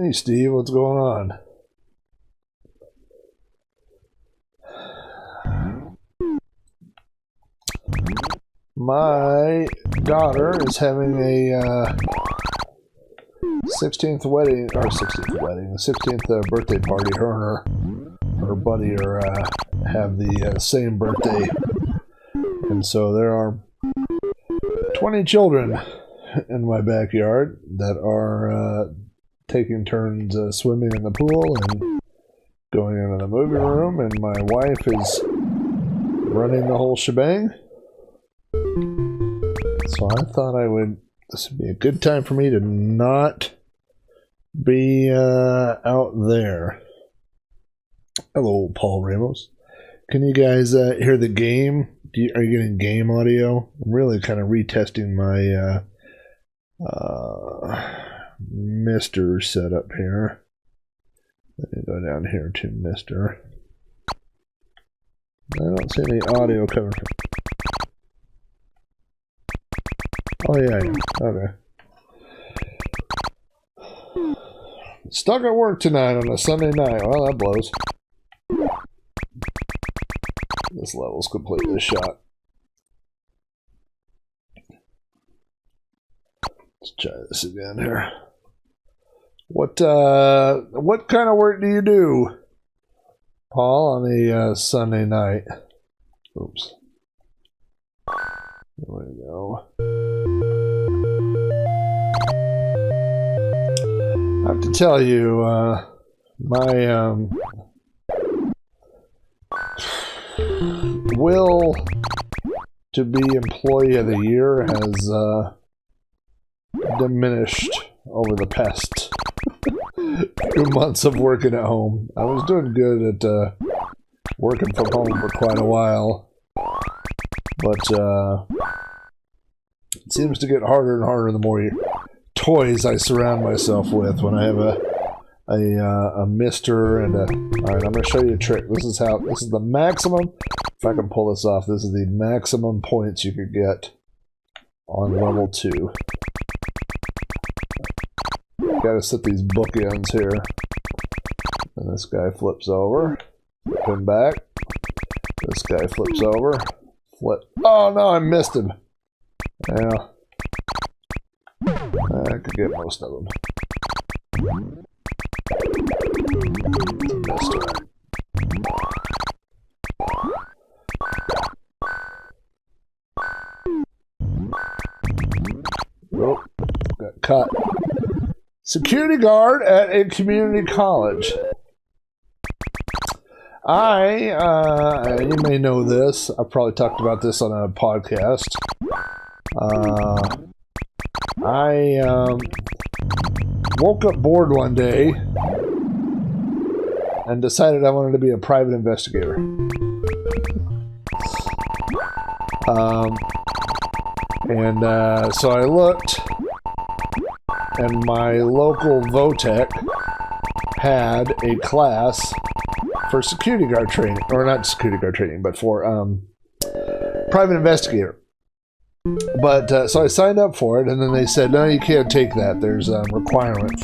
Hey, Steve, what's going on? My daughter is having a 16th birthday party. Her and her buddy are have the same birthday, and so there are 20 children in my backyard that are taking turns swimming in the pool and going into the movie room, and my wife is running the whole shebang. So I thought this would be a good time for me to not be out there. Hello, Paul Ramos. Can you guys hear the game? Are you getting game audio? I'm really kind of retesting my MiSTer setup here. Let me go down here to MiSTer. I don't see any audio coming from. Oh yeah. Okay. Stuck at work tonight on a Sunday night. Well, that blows. This level's completely shot. Let's try this again here. What kind of work do you do, Paul, on a Sunday night? Oops. There we go. I have to tell you, my will to be Employee of the Year has diminished over the past few months of working at home. I was doing good at working from home for quite a while, but it seems to get harder and harder the more toys I surround myself with. When I have a MiSTer and alright, I'm going to show you a trick. This is the maximum, if I can pull this off, this is the maximum points you could get on level 2. Gotta set these bookends here. And this guy flips over, flip him back. This guy flips over, flip. Oh no, I missed him. Yeah. I could get most of them. MiSTer. Oh, got cut. Security guard at a community college. You may know this. I've probably talked about this on a podcast. I woke up bored one day and decided I wanted to be a private investigator. So I looked, and my local VOTEC had a class for security guard training, or not security guard training, but for private investigator. But so I signed up for it, and then they said, no, you can't take that. There's requirements.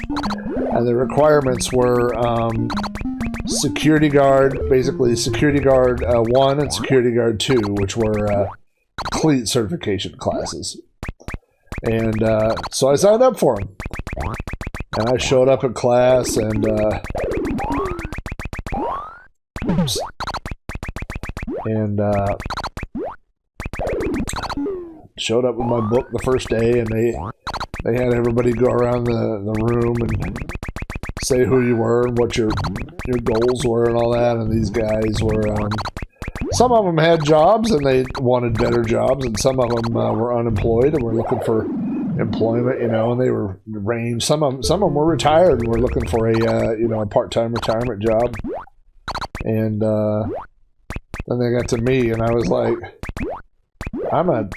And the requirements were security guard, basically security guard 1 and security guard 2, which were complete certification classes. And so I signed up for them. And I showed up at class, and oops. And showed up with my book the first day, and they had everybody go around the room and say who you were and what your goals were and all that. And these guys were some of them had jobs and they wanted better jobs, and some of them were unemployed and were looking for employment, and they were ranged. Some of them were retired and were looking for a part-time retirement job. And then they got to me, and I was like, I'm a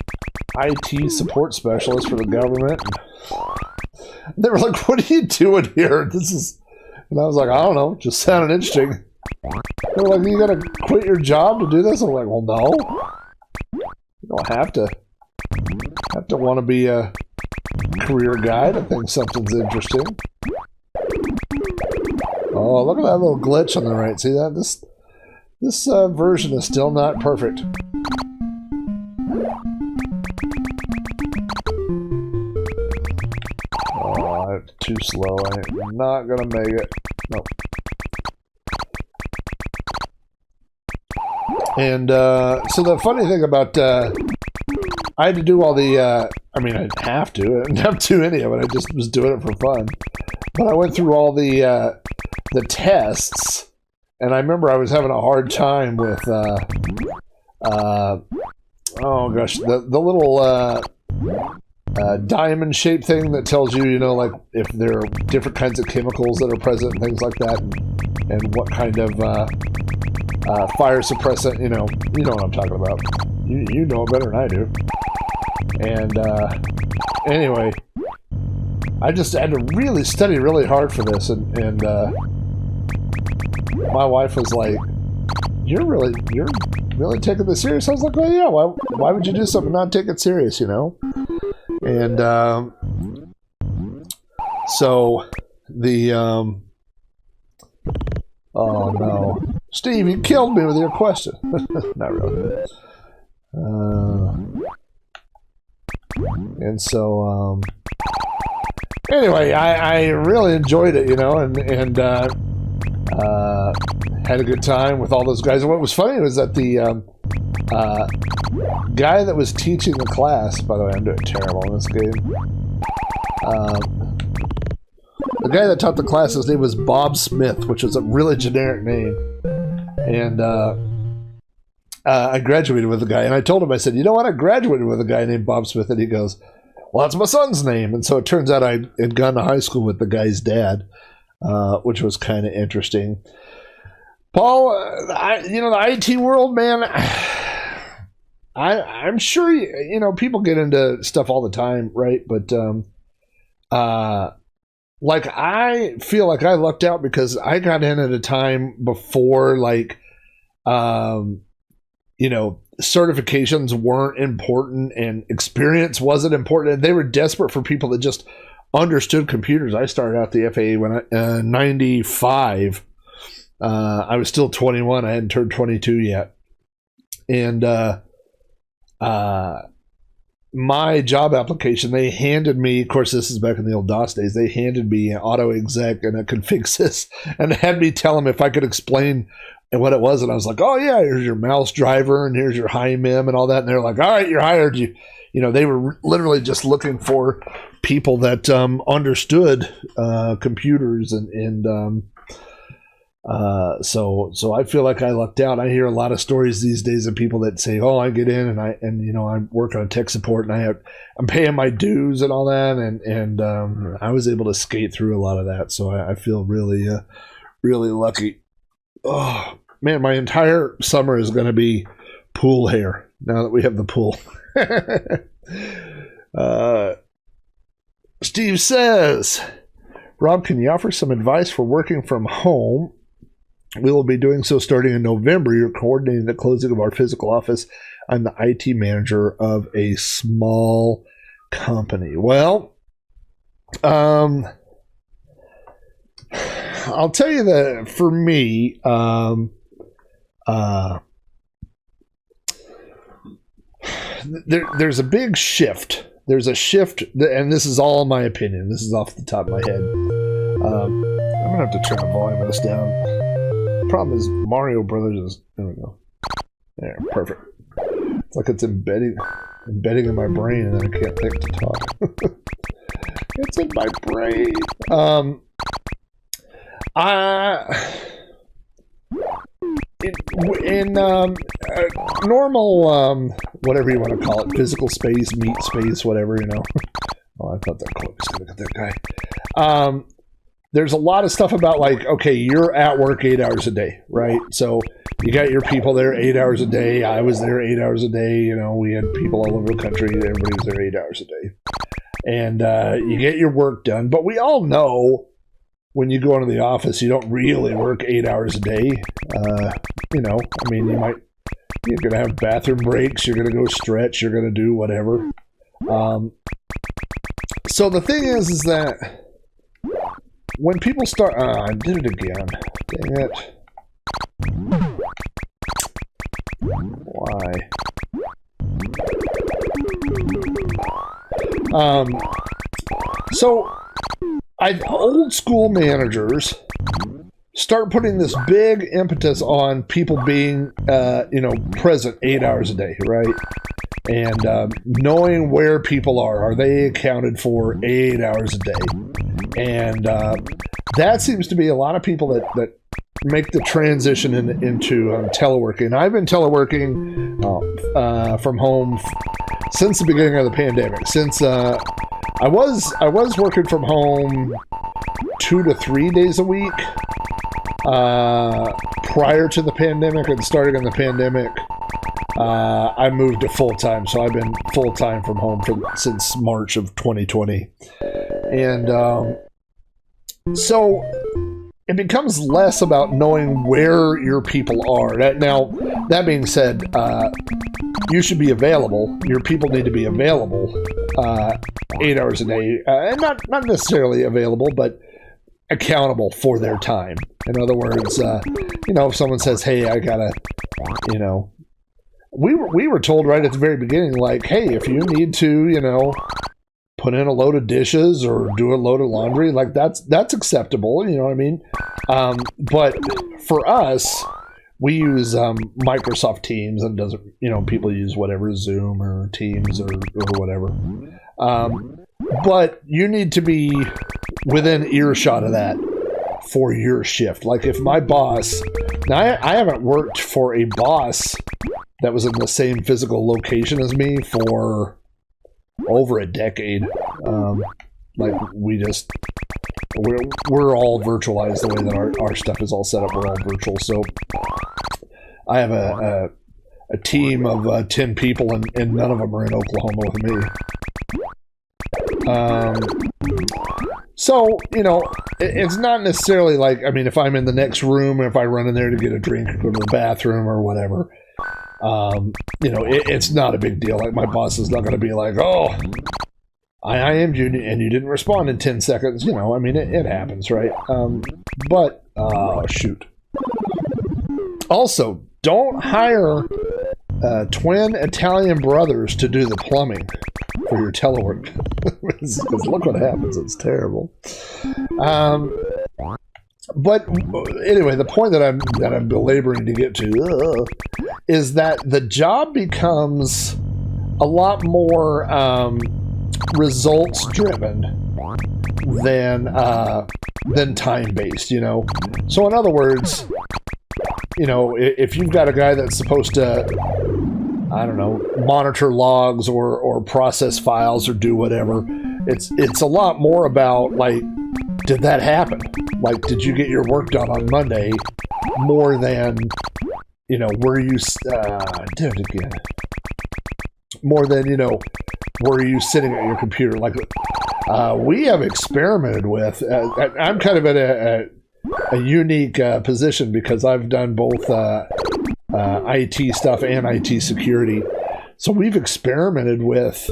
IT support specialist for the government. And they were like, what are you doing here? And I was like, I don't know, just sounded interesting. They were like, you gotta quit your job to do this? I'm like, well, no. You don't have to want to be a career guide. I think something's interesting. Oh, look at that little glitch on the right. See that? This version is still not perfect. Oh, I'm too slow. I'm not gonna make it. Nope. And so the funny thing about I had to do all the I mean, I didn't have to. I didn't have to do any of it. I just was doing it for fun. But I went through all the tests, and I remember I was having a hard time with oh gosh, the little diamond shaped thing that tells you, you know, like if there are different kinds of chemicals that are present and things like that, and what kind of fire suppressant, you know what I'm talking about. You know it better than I do. And anyway, I just had to really study really hard for this, and my wife was like, you're really taking this serious? I was like, well, yeah, why would you do something and not take it serious, you know? And so the oh no, Steve, you killed me with your question. Not really. And so anyway, I really enjoyed it, you know, and had a good time with all those guys. And what was funny was that the guy that was teaching the class, by the way, I'm doing terrible in this game. The guy that taught the class, his name was Bob Smith, which was a really generic name. And I graduated with a guy, and I told him, I said, you know what? I graduated with a guy named Bob Smith, and he goes, well, that's my son's name. And so it turns out I had gone to high school with the guy's dad, which was kind of interesting. Paul, you know, the IT world, man, I'm sure, you know, people get into stuff all the time, right? But, like, I feel like I lucked out because I got in at a time before, like, you know, certifications weren't important and experience wasn't important. And they were desperate for people that just understood computers. I started out the FAA when I, 95. I was still 21. I hadn't turned 22 yet. And my job application, they handed me, of course, this is back in the old DOS days, they handed me an auto exec and a config sys and had me tell them if I could explain what it was. And I was like, oh, yeah, here's your mouse driver and here's your high mem and all that. And they're like, all right, you're hired. You know, they were literally just looking for people that understood computers and so I feel like I lucked out. I hear a lot of stories these days of people that say, "Oh, I get in and you know I work on tech support and I'm paying my dues and all that," and I was able to skate through a lot of that. So I feel really really lucky. Oh man, my entire summer is going to be pool hair now that we have the pool. Steve says, Rob, can you offer some advice for working from home? We will be doing so starting in November. You're coordinating the closing of our physical office. I'm the IT manager of a small company. Well, I'll tell you that for me, there's a big shift. There's a shift, and this is all my opinion. This is off the top of my head. I'm going to have to turn the volume of this down. Problem is Mario Brothers is, there we go. There, perfect. It's like it's embedding in my brain and then I can't think to talk. It's in my brain. In normal, whatever you want to call it, physical space, meat space, whatever, you know. Oh, I thought that quote was going to get that guy. There's a lot of stuff about like, okay, you're at work 8 hours a day, right? So you got your people there 8 hours a day. I was there 8 hours a day. You know, we had people all over the country. Everybody was there 8 hours a day. And you get your work done. But we all know when you go into the office, you don't really work 8 hours a day. You know, I mean, you're going to have bathroom breaks. You're going to go stretch. You're going to do whatever. So the thing is that when people start... I did it again. Dang it. Why? So, old school managers start putting this big impetus on people being, present 8 hours a day, right? And knowing where people are. Are they accounted for 8 hours a day? And that seems to be a lot of people that make the transition into teleworking. I've been teleworking from home since the beginning of the pandemic. Since I was working from home 2 to 3 days a week prior to the pandemic, and starting in the pandemic, I moved to full-time. So I've been full-time from home since March of 2020. And so it becomes less about knowing where your people are. Now, that being said, you should be available. Your people need to be available 8 hours a day. And not necessarily available, but accountable for their time. In other words, if someone says, hey, I gotta, we were told right at the very beginning, like, hey, if you need to, put in a load of dishes or do a load of laundry, like that's acceptable, you know what I mean? But for us, we use Microsoft Teams, and doesn't, people use whatever, Zoom or Teams or whatever. But you need to be within earshot of that for your shift. Like if my boss, now I haven't worked for a boss that was in the same physical location as me for over a decade. Like we're all virtualized the way that our stuff is all set up. We're all virtual. So I have a team of 10 people, and none of them are in Oklahoma with me. So, it's not necessarily like, if I'm in the next room, or if I run in there to get a drink or go to the bathroom or whatever, it's not a big deal. Like my boss is not going to be like, oh, I am you and you didn't respond in 10 seconds. It happens, right? But, shoot. Also, don't hire twin Italian brothers to do the plumbing for your telework. Because look what happens. It's terrible. But anyway, the point that I'm belaboring to get to is that the job becomes a lot more results driven than time based. So in other words, if you've got a guy that's supposed to, I don't know, monitor logs or process files or do whatever, it's a lot more about, like, did that happen? Like, did you get your work done on Monday? More than, were you, did it again. More than, were you sitting at your computer? Like, we have experimented with, I'm kind of at a unique position because I've done both IT stuff and IT security. So we've experimented with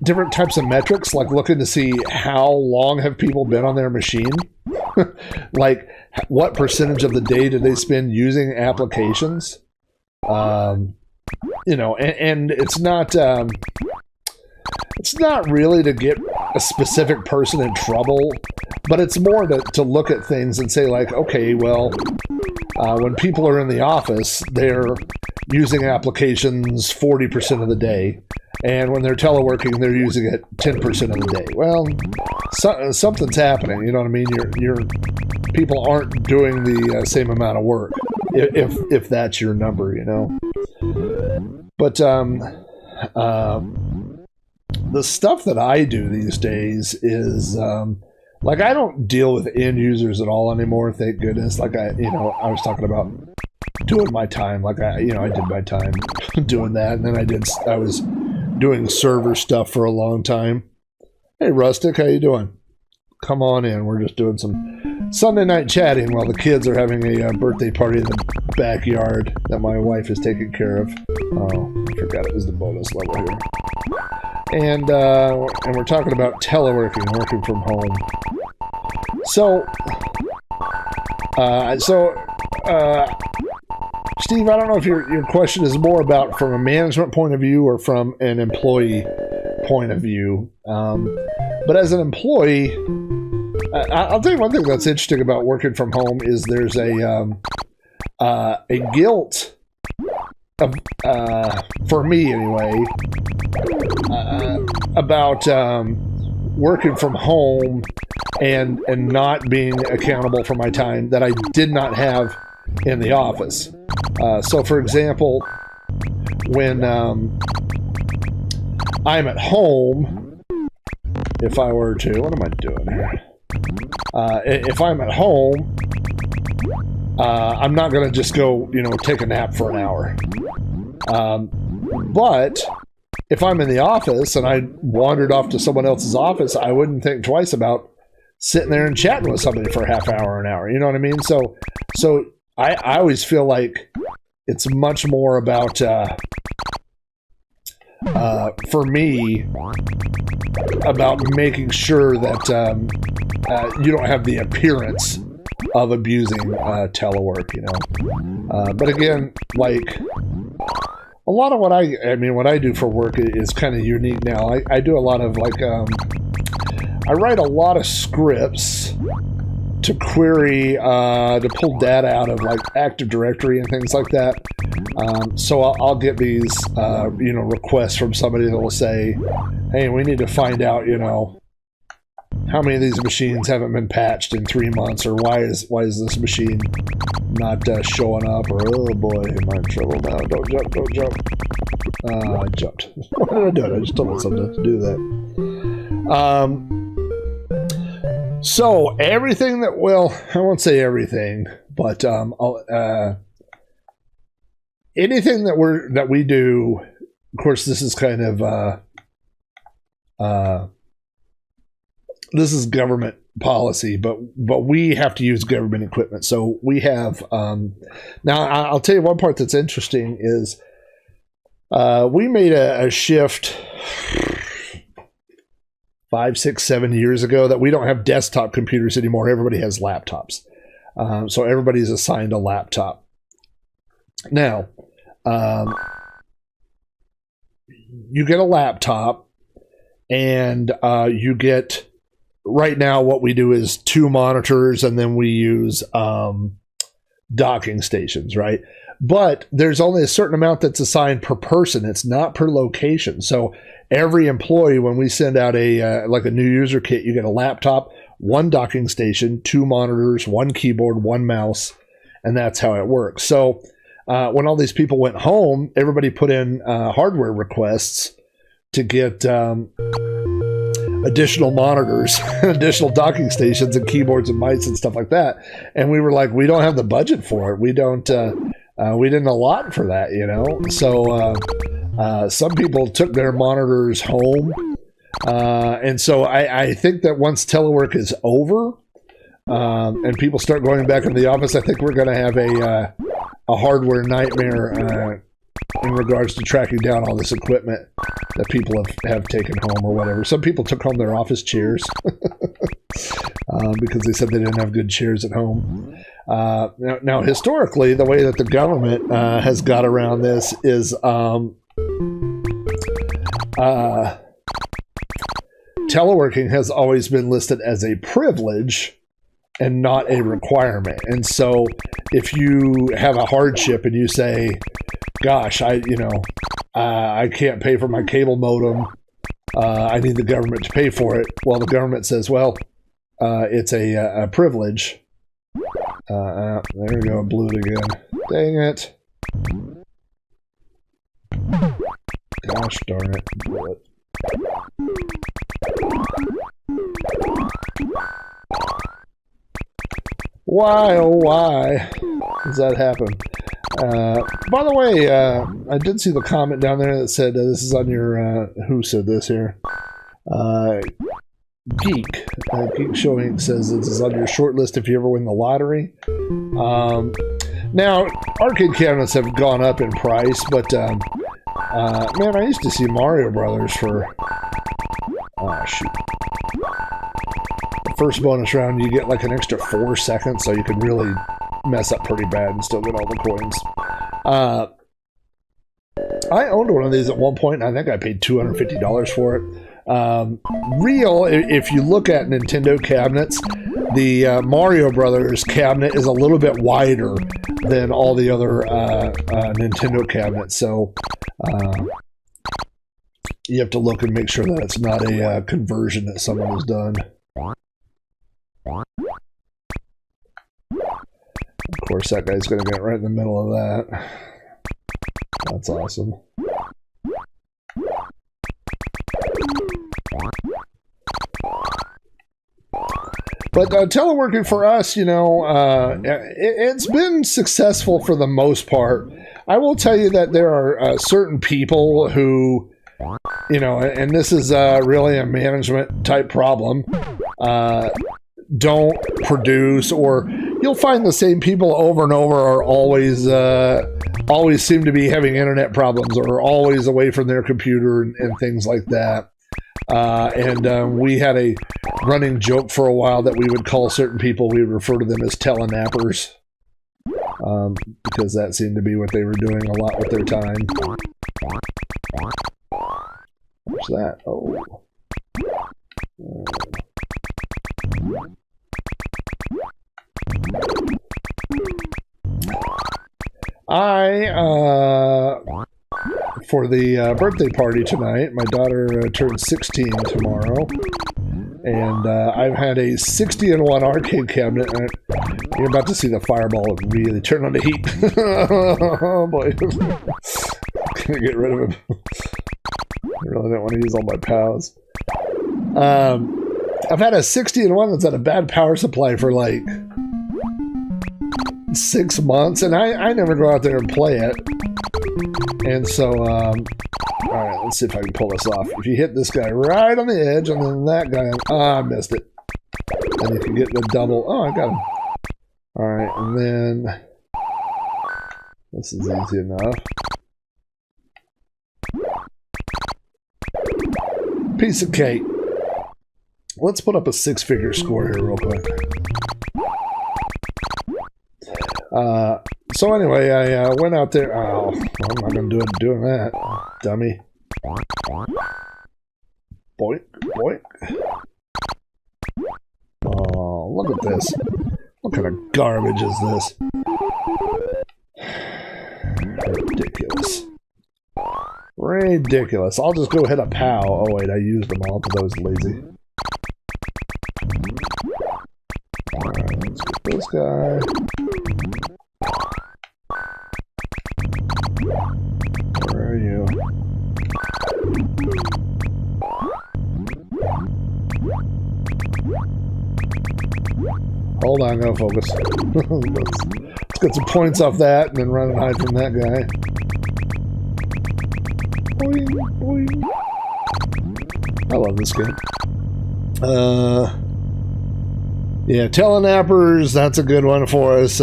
different types of metrics, like looking to see how long have people been on their machine. Like what percentage of the day do they spend using applications? And it's not really to get a specific person in trouble, but it's more to look at things and say, like, okay, well, when people are in the office, they're using applications 40% of the day. And when they're teleworking, they're using it 10% of the day. Well, something's happening. You know what I mean? Your people aren't doing the same amount of work, if that's your number, But the stuff that I do these days is like I don't deal with end users at all anymore. Thank goodness. Like I was talking about doing my time. Like I did my time doing that, and then I was doing server stuff for a long time. Hey, Rustic, how you doing? Come on in. We're just doing some Sunday night chatting while the kids are having a birthday party in the backyard that my wife is taking care of. Oh, I forgot it was the bonus level here. And we're talking about teleworking, working from home. So, Steve, I don't know if your question is more about from a management point of view or from an employee point of view. But as an employee, I'll tell you one thing that's interesting about working from home is there's a guilt of, for me anyway, about working from home and not being accountable for my time that I did not have in the office. So, for example, when I'm at home, if I were to, what am I doing here? If I'm at home, I'm not going to just go, take a nap for an hour. But if I'm in the office and I wandered off to someone else's office, I wouldn't think twice about sitting there and chatting with somebody for a half hour, an hour. You know what I mean? So I always feel like it's much more about, for me, about making sure that you don't have the appearance of abusing telework, But again, like a lot of what I do for work is kind of unique now. I do a lot of I write a lot of scripts to query, to pull data out of like Active Directory and things like that. So I'll get these, requests from somebody that will say, hey, we need to find out, how many of these machines haven't been patched in 3 months, or why is this machine not showing up, or oh boy, am I in trouble now? Don't jump. I jumped. Why did I do it? I just told myself not to do that. So everything that, well, I won't say everything, but anything that we do, of course, this is kind of this is government policy, but we have to use government equipment. So we have now. I'll tell you one part that's interesting is we made a shift 5, 6, 7 years ago that we don't have desktop computers anymore. Everybody has laptops. So everybody's assigned a laptop. Now, you get a laptop and you get, right now what we do is 2 monitors and then we use docking stations, right? But there's only a certain amount that's assigned per person. It's not per location. So every employee, when we send out a new user kit, you get a laptop, 1 docking station, 2 monitors, 1 keyboard, 1 mouse, and that's how it works. So when all these people went home, everybody put in hardware requests to get additional monitors, additional docking stations and keyboards and mice and stuff like that. And we were like, we don't have the budget for it. We didn't allot for that, So some people took their monitors home. And so I think that once telework is over and people start going back into the office, I think we're going to have a hardware nightmare in regards to tracking down all this equipment that people have taken home or whatever. Some people took home their office chairs because they said they didn't have good chairs at home. Now, historically, the way that the government has got around this is teleworking has always been listed as a privilege and not a requirement. And so if you have a hardship and you say, gosh, I can't pay for my cable modem, I need the government to pay for it. Well, the government says, well, it's a privilege. There we go, I blew it again. Dang it. Gosh darn it. Blew it. Why, oh why does that happen? By the way, I did see the comment down there that said, this is on your, who said this here? Geek Showing says this is on your short list if you ever win the lottery. Now, arcade cabinets have gone up in price, but man, I used to see Mario Brothers for first bonus round, you get like an extra 4 seconds, so you can really mess up pretty bad and still get all the coins. I owned one of these at one point, and I think I paid $250 for it. If you look at Nintendo cabinets, the Mario Brothers cabinet is a little bit wider than all the other Nintendo cabinets, so you have to look and make sure that it's not a conversion that someone has done. Of course, that guy's going to get right in the middle of that. That's awesome. But teleworking for us, you know, it's been successful for the most part. I will tell you that there are certain people who, you know, and this is really a management type problem, don't produce, or you'll find the same people over and over are always seem to be having internet problems or always away from their computer and things like that. We had a running joke for a while that we would call certain people, we would refer to them as telenappers, because that seemed to be what they were doing a lot with their time. What's that? Oh. For the birthday party tonight, my daughter turns 16 tomorrow, and I've had a 60-in-1 arcade cabinet, and you're about to see the fireball really turn on the heat. Oh boy. Gonna get rid of him. I really don't want to use all my POWs. I've had a 60-in-1 that's had a bad power supply for like 6 months, and I never go out there and play it. And so, alright, let's see if I can pull this off. If you hit this guy right on the edge, and then that guy, I missed it. And if you get the double, oh, I got him. Alright, and then, this is easy enough. Piece of cake. Let's put up a 6-figure score here real quick. So anyway, I went out there. Oh, I'm not going to doing that, dummy. Boink, boink. Oh, look at this. What kind of garbage is this? Ridiculous. Ridiculous. I'll just go hit a POW. Oh wait, I used them all because I was lazy. Alright, let's get this guy. Where are you? Hold on, go focus. Let's get some points off that and then run and hide from that guy. Boing, boing. I love this game. Yeah, telenappers, that's a good one for us.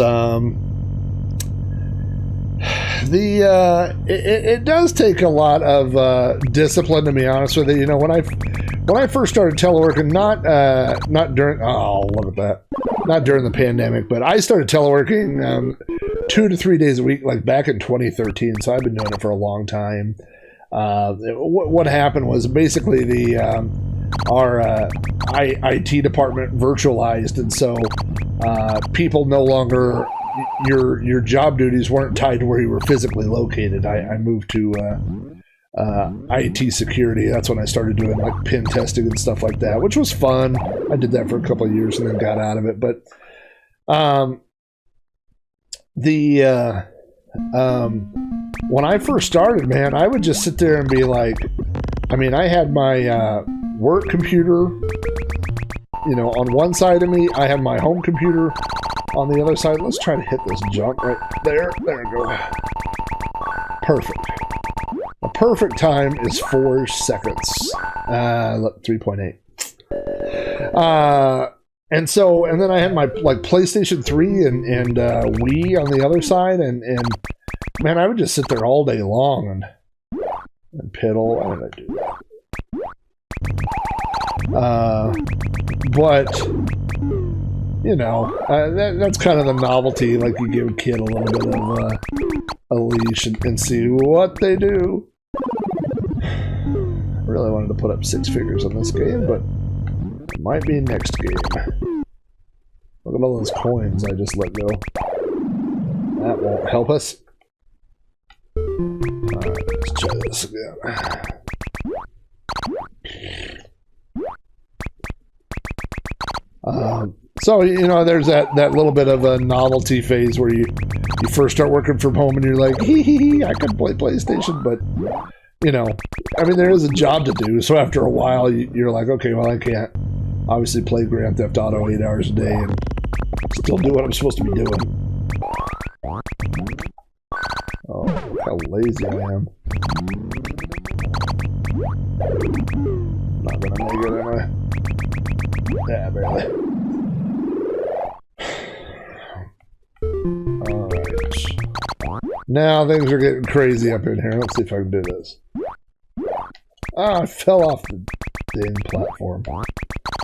It does take a lot of discipline, to be honest with you. You know, when I first started teleworking, not during, oh, look at that, not during the pandemic, but I started teleworking 2 to 3 days a week, like back in 2013. So I've been doing it for a long time. What happened was basically our IT department virtualized, and so people no longer, your job duties weren't tied to where you were physically located. I moved to IT security. That's when I started doing like pen testing and stuff like that, which was fun. I did that for a couple of years and then got out of it. But when I first started, man, I would just sit there and be like, I mean, I had my work computer, you know, on one side of me. I had my home computer on the other side. Let's try to hit this jump right there. There we go. Perfect. A perfect time is 4 seconds. 3.8. And then I had my like PlayStation 3 and Wii on the other side, and man, I would just sit there all day long and piddle. How did I do that? But, you know, that's kind of the novelty. Like, you give a kid a little bit of a leash and see what they do. I really wanted to put up 6 figures on this game, but it might be next game. Look at all those coins I just let go. That won't help us. Alright, let's try this again. So, you know, there's that little bit of a novelty phase where you first start working from home and you're like, hee hee hee, I can play PlayStation, but, you know, I mean, there is a job to do, so after a while, you're like, okay, well, I can't obviously play Grand Theft Auto 8 hours a day and still do what I'm supposed to be doing. Oh, look how lazy I am. Not gonna make it, am I? Yeah, barely. Alright. Now things are getting crazy up in here. Let's see if I can do this. Ah, I fell off the dang platform.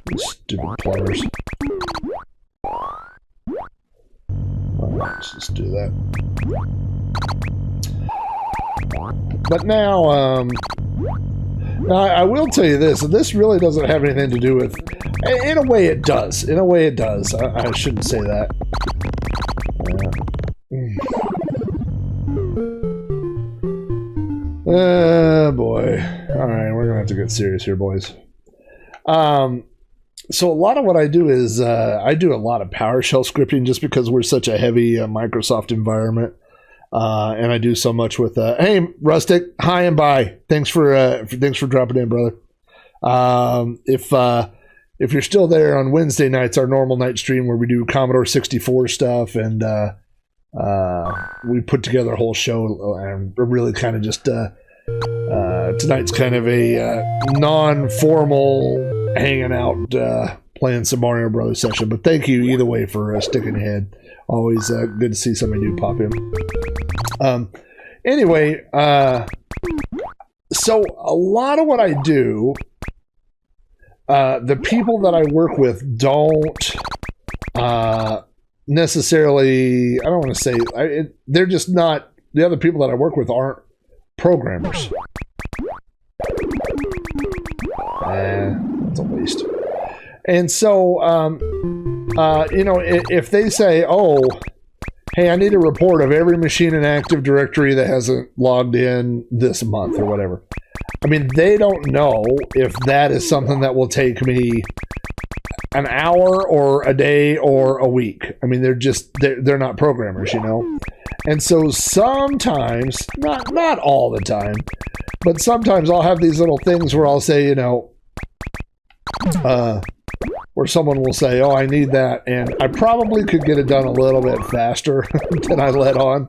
These stupid plumbers. Alright, let's just do that. But now, now, I will tell you this, and this really doesn't have anything to do with... In a way it does. In a way it does. I shouldn't say that. Boy. Alright, we're gonna have to get serious here, boys. So a lot of what I do is, I do a lot of PowerShell scripting just because we're such a heavy Microsoft environment. And I do so much with, hey, Rustic, hi and bye. Thanks for dropping in, brother. If you're still there on Wednesday nights, our normal night stream where we do Commodore 64 stuff, and we put together a whole show, and we're really kind of just, tonight's kind of a non-formal hanging out, playing some Mario Brothers session. But thank you either way for sticking ahead. Always good to see somebody new pop in. Anyway, so a lot of what I do, the people that I work with don't necessarily, I don't want to say, they're just not, the other people that I work with aren't programmers. That's a waste. And so, you know, if they say, oh, hey, I need a report of every machine in Active Directory that hasn't logged in this month or whatever. I mean, they don't know if that is something that will take me an hour or a day or a week. I mean, they're not programmers, you know? And so sometimes, not all the time, but sometimes I'll have these little things where I'll say, you know, where someone will say, oh, I need that, and I probably could get it done a little bit faster than I let on,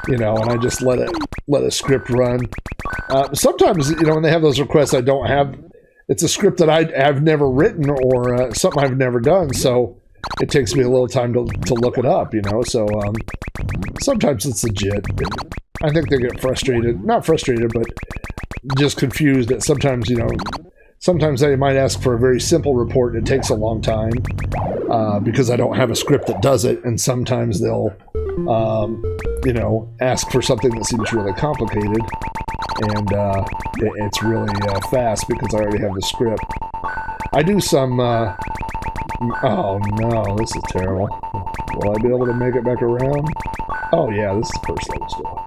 you know, and I just let a script run. Sometimes, you know, when they have those requests, I don't have, it's a script that I've never written or something I've never done, so it takes me a little time to look it up, you know, so sometimes it's legit. I think they get frustrated, not frustrated, but just confused that sometimes, you know, sometimes they might ask for a very simple report and it takes a long time because I don't have a script that does it, and sometimes they'll, you know, ask for something that seems really complicated, and it's really fast because I already have the script. I do some, oh no, this is terrible. Will I be able to make it back around? Oh yeah, this is the first level still.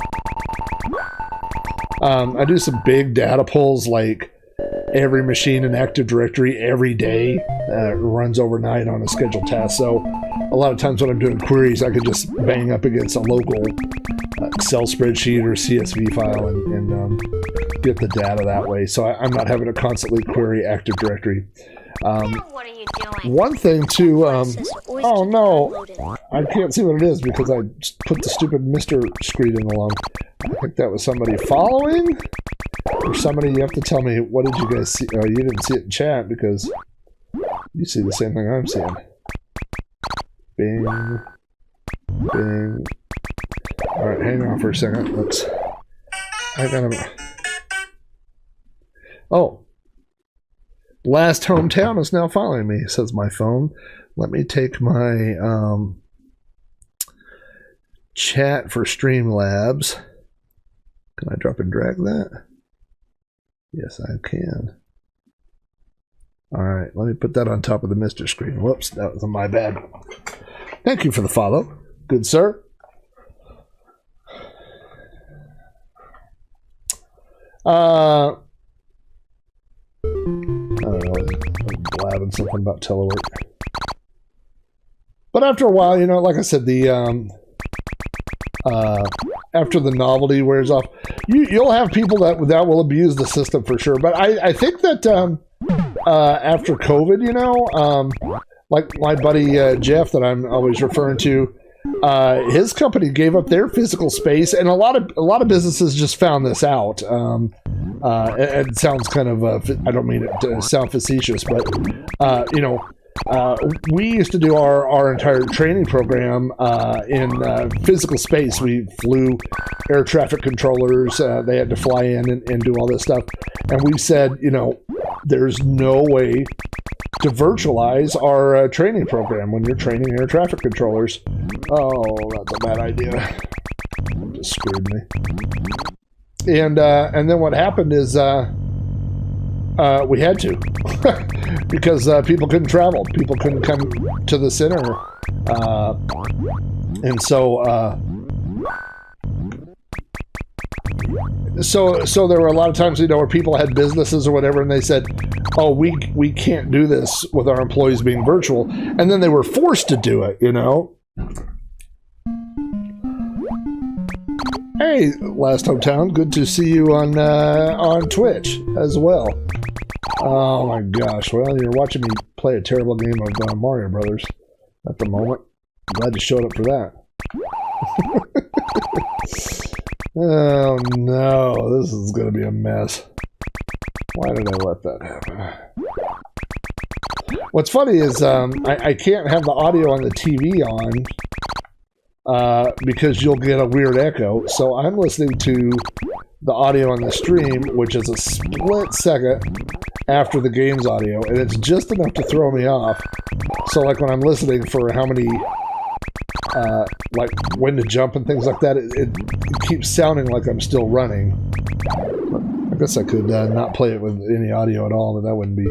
I do some big data pulls, like every machine in Active Directory every day, runs overnight on a scheduled task. So a lot of times when I'm doing queries, I could just bang up against a local Excel spreadsheet or CSV file and get the data that way. So I'm not having to constantly query Active Directory. What are you doing? One thing too, oh no, I can't see what it is because I just put the stupid MiSTer screening along. I think that was somebody following, or somebody. You have to tell me, what did you guys see? Oh, you didn't see it in chat because you see the same thing I'm seeing. Bing, bing. All right, hang on for a second. I gotta. Oh. Last hometown is now following me, says my phone. Let me take my chat for Streamlabs. Can I drop and drag that? Yes, I can. All right, let me put that on top of the MiSTer screen. Whoops, that was my bad. Thank you for the follow. Good sir. I don't know, I'm blabbing something about telework. But after a while, you know, like I said, the after the novelty wears off, you'll have people that will abuse the system for sure. But I think that after COVID, you know, like my buddy Jeff that I'm always referring to, his company gave up their physical space, and a lot of businesses just found this out. It sounds kind of I don't mean it to sound facetious, but you know, we used to do our entire training program in physical space. We flew air traffic controllers. They had to fly in and do all this stuff, and we said, you know, there's no way to virtualize our training program when you're training air traffic controllers. Oh, that's a bad idea. That just screwed me. And then what happened is we had to because people couldn't travel. People couldn't come to the center. And so there were a lot of times, you know, where people had businesses or whatever, and they said, oh, we can't do this with our employees being virtual. And then they were forced to do it, you know. Hey, Last Hometown, good to see you on Twitch as well. Oh my gosh, well, you're watching me play a terrible game of Mario Brothers at the moment. Glad you showed up for that. Oh no, this is going to be a mess. Why did I let that happen? What's funny is I can't have the audio on the TV on because you'll get a weird echo. So I'm listening to the audio on the stream, which is a split second after the game's audio, and it's just enough to throw me off. So like when I'm listening for how many like when to jump and things like that, it keeps sounding like I'm still running. I guess I could not play it with any audio at all, but that wouldn't be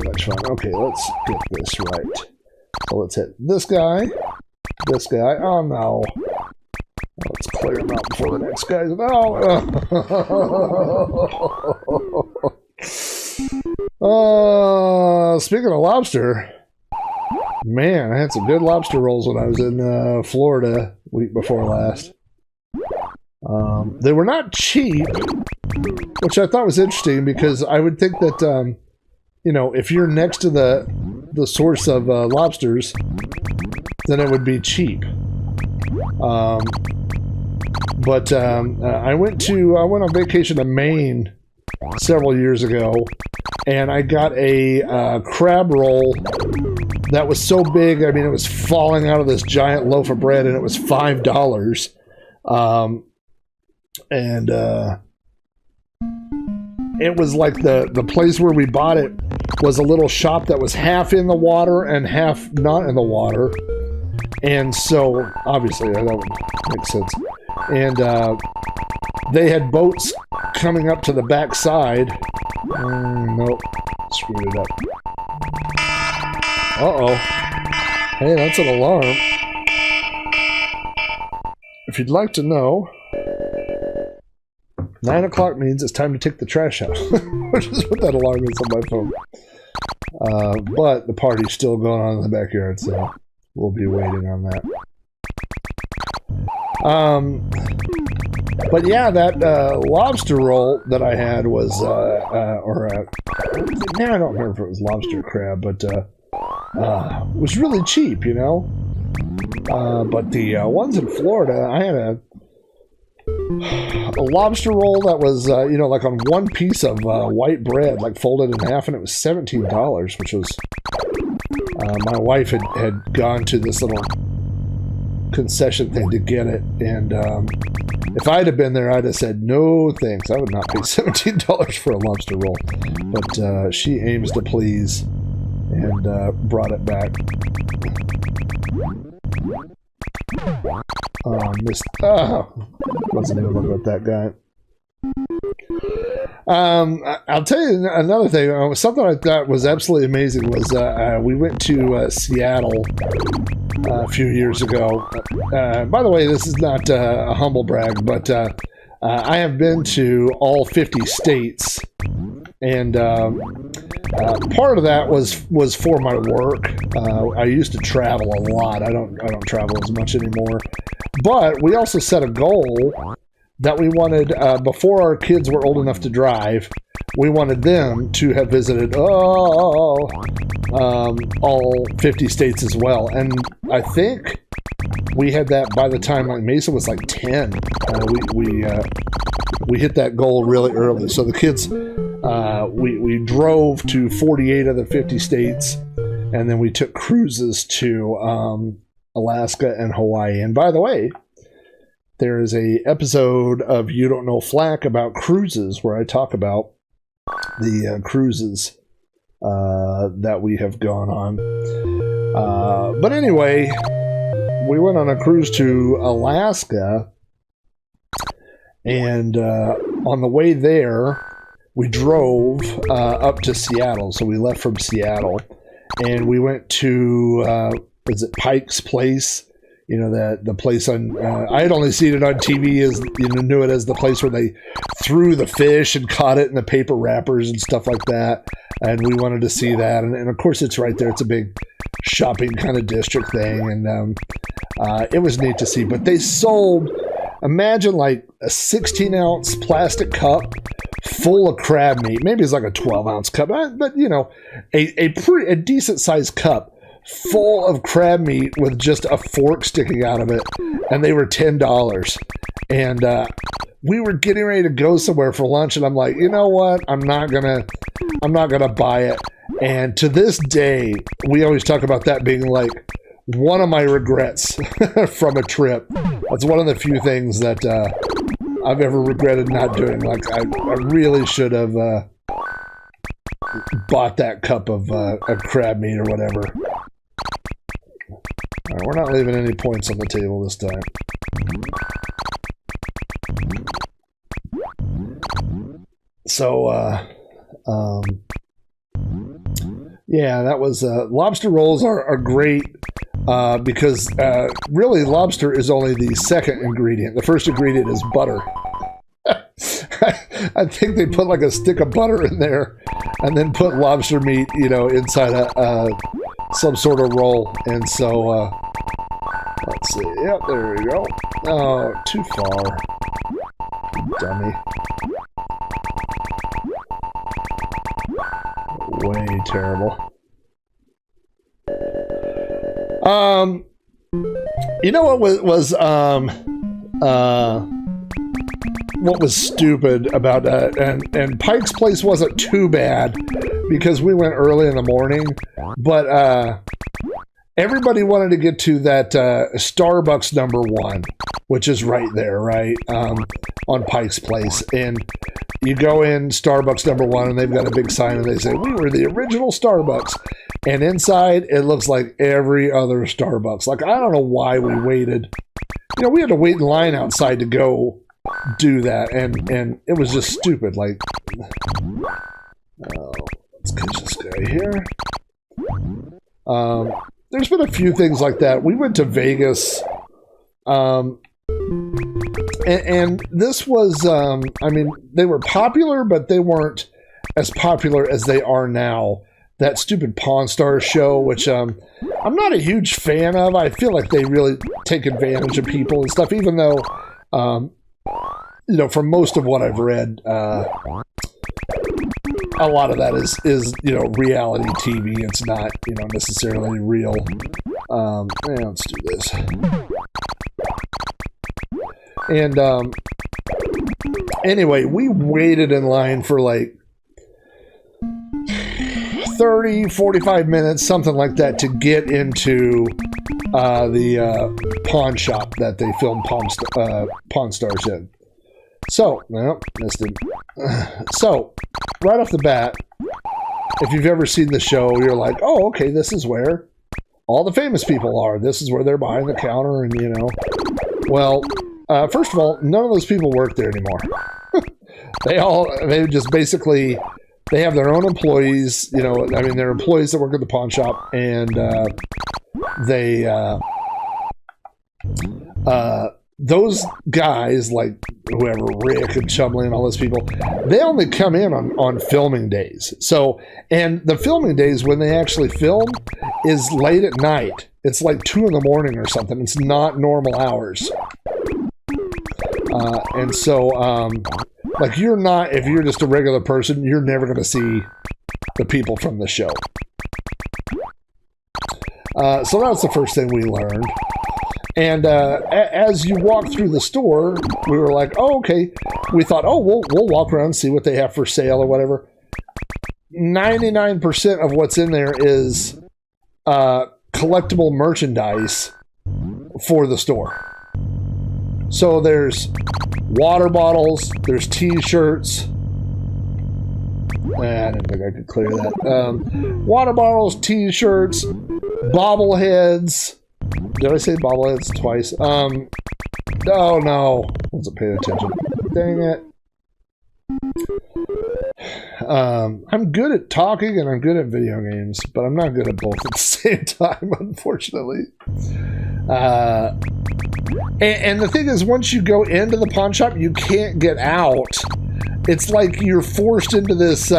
much fun. Okay, let's get this right. So let's hit this guy. This guy. Oh no. Let's clear him out before the next guy's. Oh. Speaking of lobster, man, I had some good lobster rolls when I was in Florida week before last. They were not cheap, which I thought was interesting because I would think that you know, if you're next to the source of lobsters, then it would be cheap. But I went on vacation to Maine several years ago, and I got a crab roll that was so big, I mean, it was falling out of this giant loaf of bread, and it was $5. And it was like the place where we bought it was a little shop that was half in the water and half not in the water. And so, obviously, that would make sense. And they had boats coming up to the back side. Nope. Screwed it up. Uh-oh. Hey, that's an alarm. If you'd like to know, 9 o'clock means it's time to take the trash out, which is what that alarm is on my phone. But the party's still going on in the backyard, so we'll be waiting on that. But yeah, that lobster roll that I had was, I don't remember if it was lobster or crab, but was really cheap, you know. But the ones in Florida, I had a lobster roll that was, you know, like on one piece of white bread, like folded in half, and it was $17, which was, my wife had gone to this little concession thing to get it, and if I'd have been there, I'd have said, no thanks. I would not pay $17 for a lobster roll. But she aims to please and brought it back. Wasn't even looking at that guy. I'll tell you another thing. Something I thought was absolutely amazing was we went to Seattle a few years ago. By the way, this is not a humble brag, but I have been to all 50 states, and part of that was for my work. I used to travel a lot. I don't travel as much anymore. But we also set a goal that we wanted, before our kids were old enough to drive, we wanted them to have visited all 50 states as well. And I think we had that by the time like Mesa was like 10. We hit that goal really early. So the kids, we drove to 48 of the 50 states, and then we took cruises to Alaska and Hawaii. And by the way, there is a episode of You Don't Know Flack about cruises where I talk about the cruises that we have gone on. But anyway, we went on a cruise to Alaska, and on the way there, we drove up to Seattle. So we left from Seattle, and we went to, was it Pike's Place? You know, that the place on, I had only seen it on TV, as you know, knew it as the place where they threw the fish and caught it in the paper wrappers and stuff like that. And we wanted to see that. And of course, it's right there. It's a big shopping kind of district thing. And it was neat to see. But they sold, imagine like a 16-ounce plastic cup full of crab meat. Maybe it's like a 12-ounce cup, but you know, a decent-sized cup full of crab meat with just a fork sticking out of it, and they were $10. And we were getting ready to go somewhere for lunch, and I'm like, you know what? I'm not gonna buy it. And to this day, we always talk about that being like one of my regrets from a trip. That's one of the few things that I've ever regretted not doing. Like I really should have bought that cup of crab meat or whatever. All right, we're not leaving any points on the table this time. So, yeah, that was, lobster rolls are great, because, really lobster is only the second ingredient. The first ingredient is butter. I think they put like a stick of butter in there and then put lobster meat, you know, inside some sort of roll. And so, let's see. Yep, there we go. Oh, too far. Dummy. Way terrible. You know what was stupid about that, and Pike's Place wasn't too bad because we went early in the morning, but everybody wanted to get to that Starbucks #1, which is right there, right, on Pike's Place. And you go in Starbucks #1, and they've got a big sign, and they say, we were the original Starbucks. And inside, it looks like every other Starbucks. Like, I don't know why we waited. You know, we had to wait in line outside to go do that, and it was just stupid. Like, let's catch this guy here. There's been a few things like that. We went to Vegas, and this was, I mean, they were popular, but they weren't as popular as they are now. That stupid Pawn Stars show, which I'm not a huge fan of. I feel like they really take advantage of people and stuff, even though, you know, from most of what I've read, a lot of that is you know, reality TV. It's not, you know, necessarily real. Let's do this. And anyway, we waited in line for like 30, 45 minutes, something like that, to get into the pawn shop that they filmed Pawn Stars in. So, no, missed it. So, right off the bat, if you've ever seen the show, you're like, oh, okay, this is where all the famous people are. This is where they're behind the counter, and, you know. Well, first of all, none of those people work there anymore. They just basically, they have their own employees, you know, I mean, they're employees that work at the pawn shop, and those guys, like whoever, Rick and Chumley and all those people, they only come in on filming days. So, and the filming days when they actually film is late at night. It's like 2 in the morning or something. It's not normal hours. And so, like, you're not, if you're just a regular person, you're never going to see the people from the show. So that was the first thing we learned. And as you walk through the store, we were like, oh, okay. We thought, oh, we'll walk around and see what they have for sale or whatever. 99% of what's in there is collectible merchandise for the store. So there's water bottles, there's t-shirts. I didn't think I could clear that. Water bottles, t-shirts, bobbleheads. Did I say bobbleheads twice? Oh no. Wasn't paying attention. Dang it. I'm good at talking and I'm good at video games, but I'm not good at both at the same time, unfortunately. And the thing is, once you go into the pawn shop, you can't get out. It's like you're forced into this,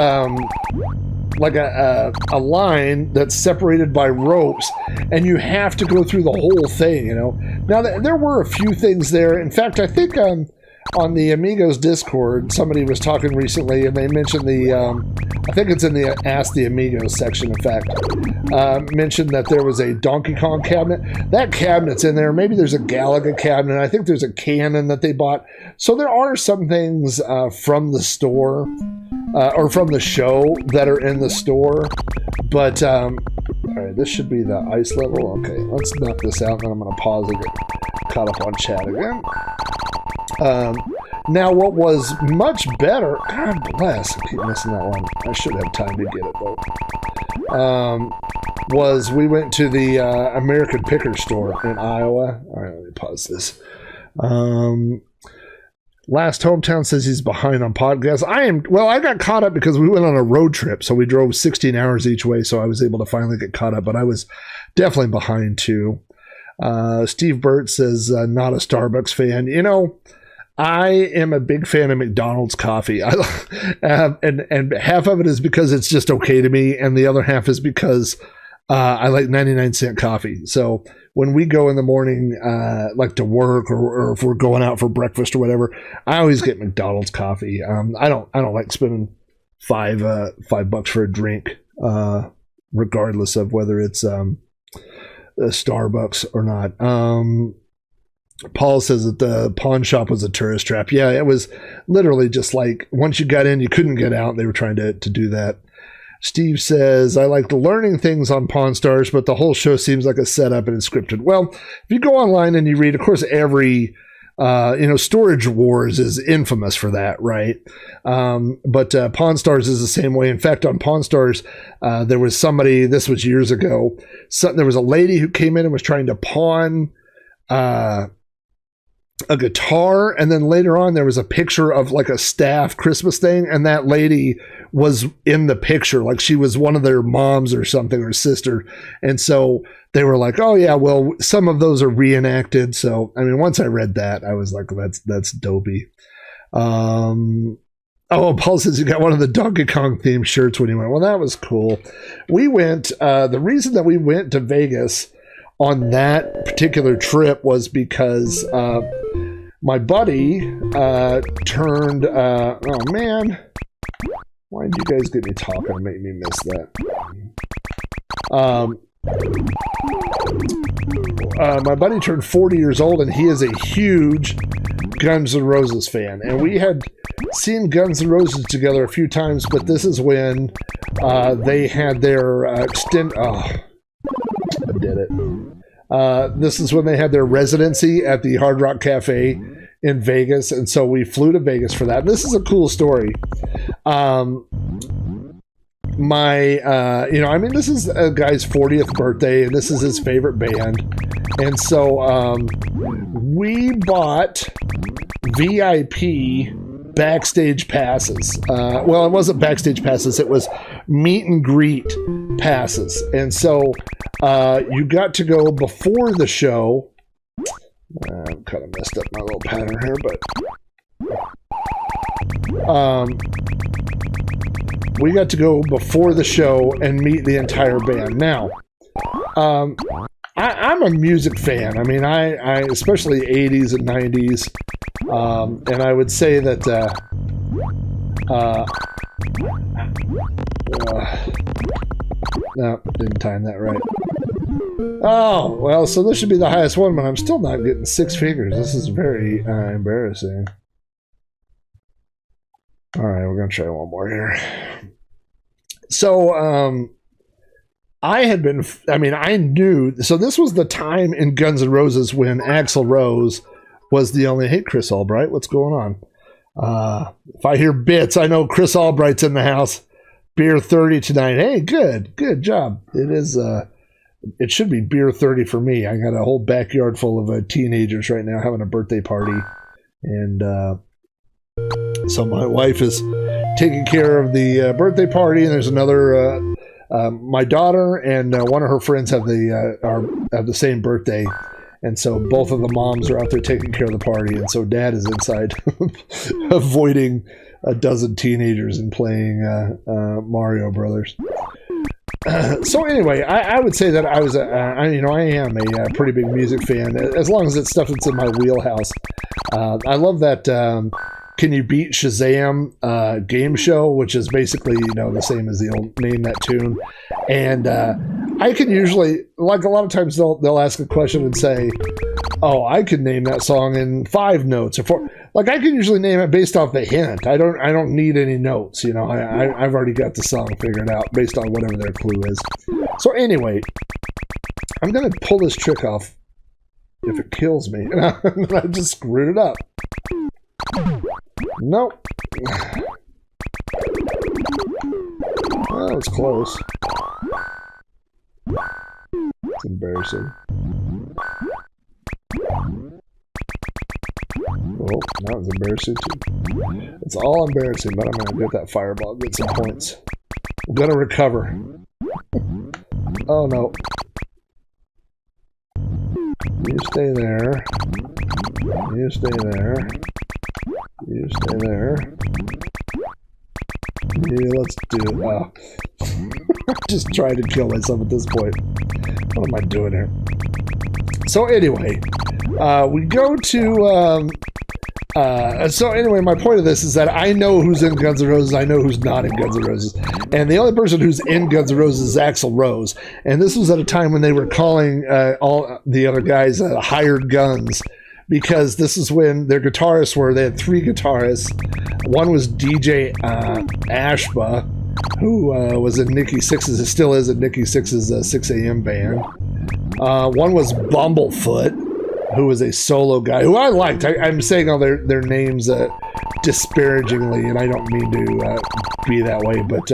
like a line that's separated by ropes, and you have to go through the whole thing, you know. Now, there were a few things there. In fact, I think on the Amigos Discord, somebody was talking recently, and they mentioned I think it's in the Ask the Amigos section, in fact, mentioned that there was a Donkey Kong cabinet. That cabinet's in there. Maybe there's a Galaga cabinet. I think there's a cannon that they bought. So there are some things from the store, or from the show, that are in the store. But, all right, this should be the ice level. Okay, let's knock this out, and then I'm going to pause and get caught up on chat again. Now, what was much better, God bless, I keep missing that one. I should have time to get it, though. Was we went to the American Picker store in Iowa. All right, let me pause this. Last Hometown says he's behind on podcasts. I got caught up because we went on a road trip, so we drove 16 hours each way, so I was able to finally get caught up, but I was definitely behind, too. Steve Burt says, not a Starbucks fan. You know, I am a big fan of McDonald's coffee. And half of it is because it's just okay to me, and the other half is because I like 99-cent coffee. So when we go in the morning, like to work, or if we're going out for breakfast or whatever, I always get McDonald's coffee. I don't like spending $5 for a drink, regardless of whether it's a Starbucks or not. Paul says that the pawn shop was a tourist trap. Yeah, it was literally just like once you got in, you couldn't get out. They were trying to do that. Steve says, I like the learning things on Pawn Stars, but the whole show seems like a setup and it's scripted. Well, if you go online and you read, of course, every, Storage Wars is infamous for that, right? But Pawn Stars is the same way. In fact, on Pawn Stars, there was somebody, this was years ago, there was a lady who came in and was trying to pawn a guitar, and then later on there was a picture of like a staff Christmas thing, and that lady was in the picture, like she was one of their moms or something, or sister. And so they were like, oh yeah, well, some of those are reenacted. So I mean, once I read that, I was like, that's dopey. Oh, Paul says he got one of the Donkey Kong themed shirts when he went. Well, that was cool. We went, the reason that we went to Vegas on that particular trip was because my buddy turned, oh man, why did you guys get me talking and make me miss that? My buddy turned 40 years old, and he is a huge Guns N' Roses fan. And we had seen Guns N' Roses together a few times, but this is when they had their I did it. This is when they had their residency at the Hard Rock Cafe in Vegas, and so we flew to Vegas for that. And this is a cool story. This is a guy's 40th birthday, and this is his favorite band. And so we bought VIP backstage passes. Well, it wasn't backstage passes, it was meet and greet passes. And so you got to go before the show. I've kind of messed up my little pattern here, but we got to go before the show and meet the entire band. Now, I'm a music fan. I mean, I especially 80s and 90s, and I would say that no, didn't time that right. Oh, well, so this should be the highest one, but I'm still not getting 6 figures. This is very embarrassing. All right, we're going to try one more here. So, I knew, so this was the time in Guns N' Roses when Axl Rose was the only, hey, Chris Albright, what's going on? If I hear bits, I know Chris Albright's in the house. Beer 30 tonight. Hey, good job. It is, it should be beer 30 for me. I got a whole backyard full of teenagers right now having a birthday party. And so my wife is taking care of the birthday party, and there's another, my daughter and one of her friends have the same birthday. And so both of the moms are out there taking care of the party. And so dad is inside avoiding a dozen teenagers and playing Mario Brothers. So anyway, I would say that I am a pretty big music fan, as long as it's stuff that's in my wheelhouse. I love that Can You Beat Shazam game show, which is basically, the same as the old Name That Tune. And I can usually, like a lot of times they'll ask a question and say, oh, I could name that song in 5 notes or 4. Like, I can usually name it based off the hint. I don't need any notes, I've already got the song figured out based on whatever their clue is. So anyway, I'm going to pull this trick off if it kills me. And I just screwed it up. Nope. Well, it's close. It's embarrassing. Oh, that was embarrassing too. It's all embarrassing, but I'm going to get that fireball, get some points. I'm going to recover. Oh no. You stay there. You stay there. You stay there. Yeah, let's do it. Oh. I'm just trying to kill myself at this point. What am I doing here? So anyway, we go to... so anyway, my point of this is that I know who's in Guns N' Roses, I know who's not in Guns N' Roses. And the only person who's in Guns N' Roses is Axl Rose. And this was at a time when they were calling all the other guys hired guns, because this is when their guitarists were, they had 3 guitarists. One was DJ Ashba, who was in Nikki Sixx's, still is in Nikki Sixx's 6 a.m. band. One was Bumblefoot, who was a solo guy, who I liked. I'm saying all their names disparagingly, and I don't mean to be that way, but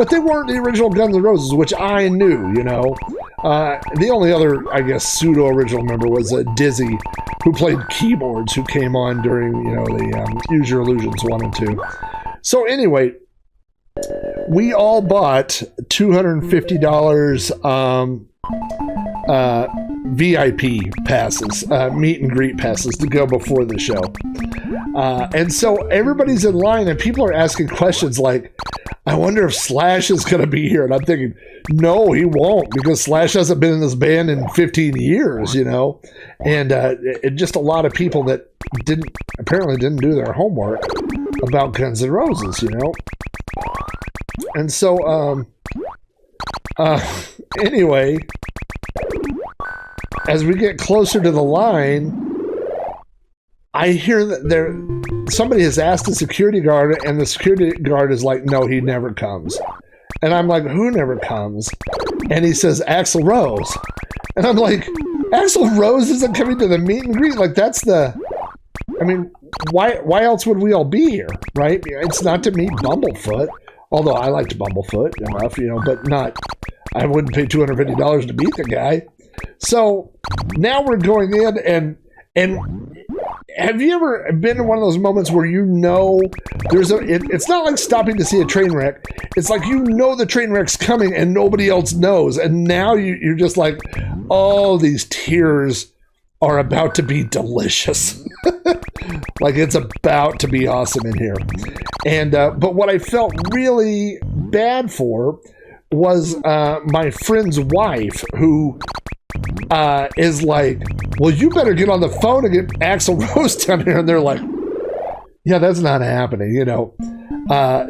they weren't the original Guns N' Roses, which I knew, The only other, I guess, pseudo-original member was Dizzy, who played keyboards, who came on during, the Use Your Illusions 1 and 2. So anyway, we all bought $250 VIP passes, meet and greet passes to go before the show. And so everybody's in line and people are asking questions like, I wonder if Slash is going to be here. And I'm thinking, no, he won't, because Slash hasn't been in this band in 15 years, And just a lot of people that apparently didn't do their homework about Guns N' Roses, And so, anyway, as we get closer to the line, I hear that somebody has asked the security guard, and the security guard is like, no, he never comes. And I'm like, who never comes? And he says, Axl Rose. And I'm like, Axl Rose isn't coming to the meet and greet. Like, that's the... I mean, why else would we all be here, right? It's not to meet Bumblefoot, although I liked Bumblefoot enough, but not... I wouldn't pay $250 to meet the guy. So now we're going in, and have you ever been in one of those moments where it's not like stopping to see a train wreck. It's like the train wreck's coming and nobody else knows. And now you're just like, oh, these tears are about to be delicious. Like, it's about to be awesome in here. And but what I felt really bad for was my friend's wife, who is like, well, you better get on the phone and get Axl Rose down here. And they're like, yeah, that's not happening,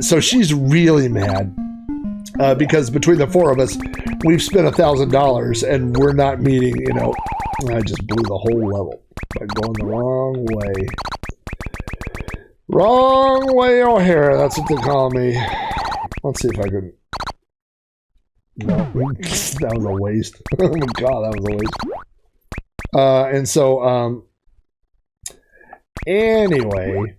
So she's really mad because between the four of us, we've spent $1,000 and we're not meeting, I just blew the whole level by going the wrong way. Wrong way, O'Hara. That's what they call me. Let's see if I can... No, that was a waste. Oh my god, that was a waste. And so, anyway,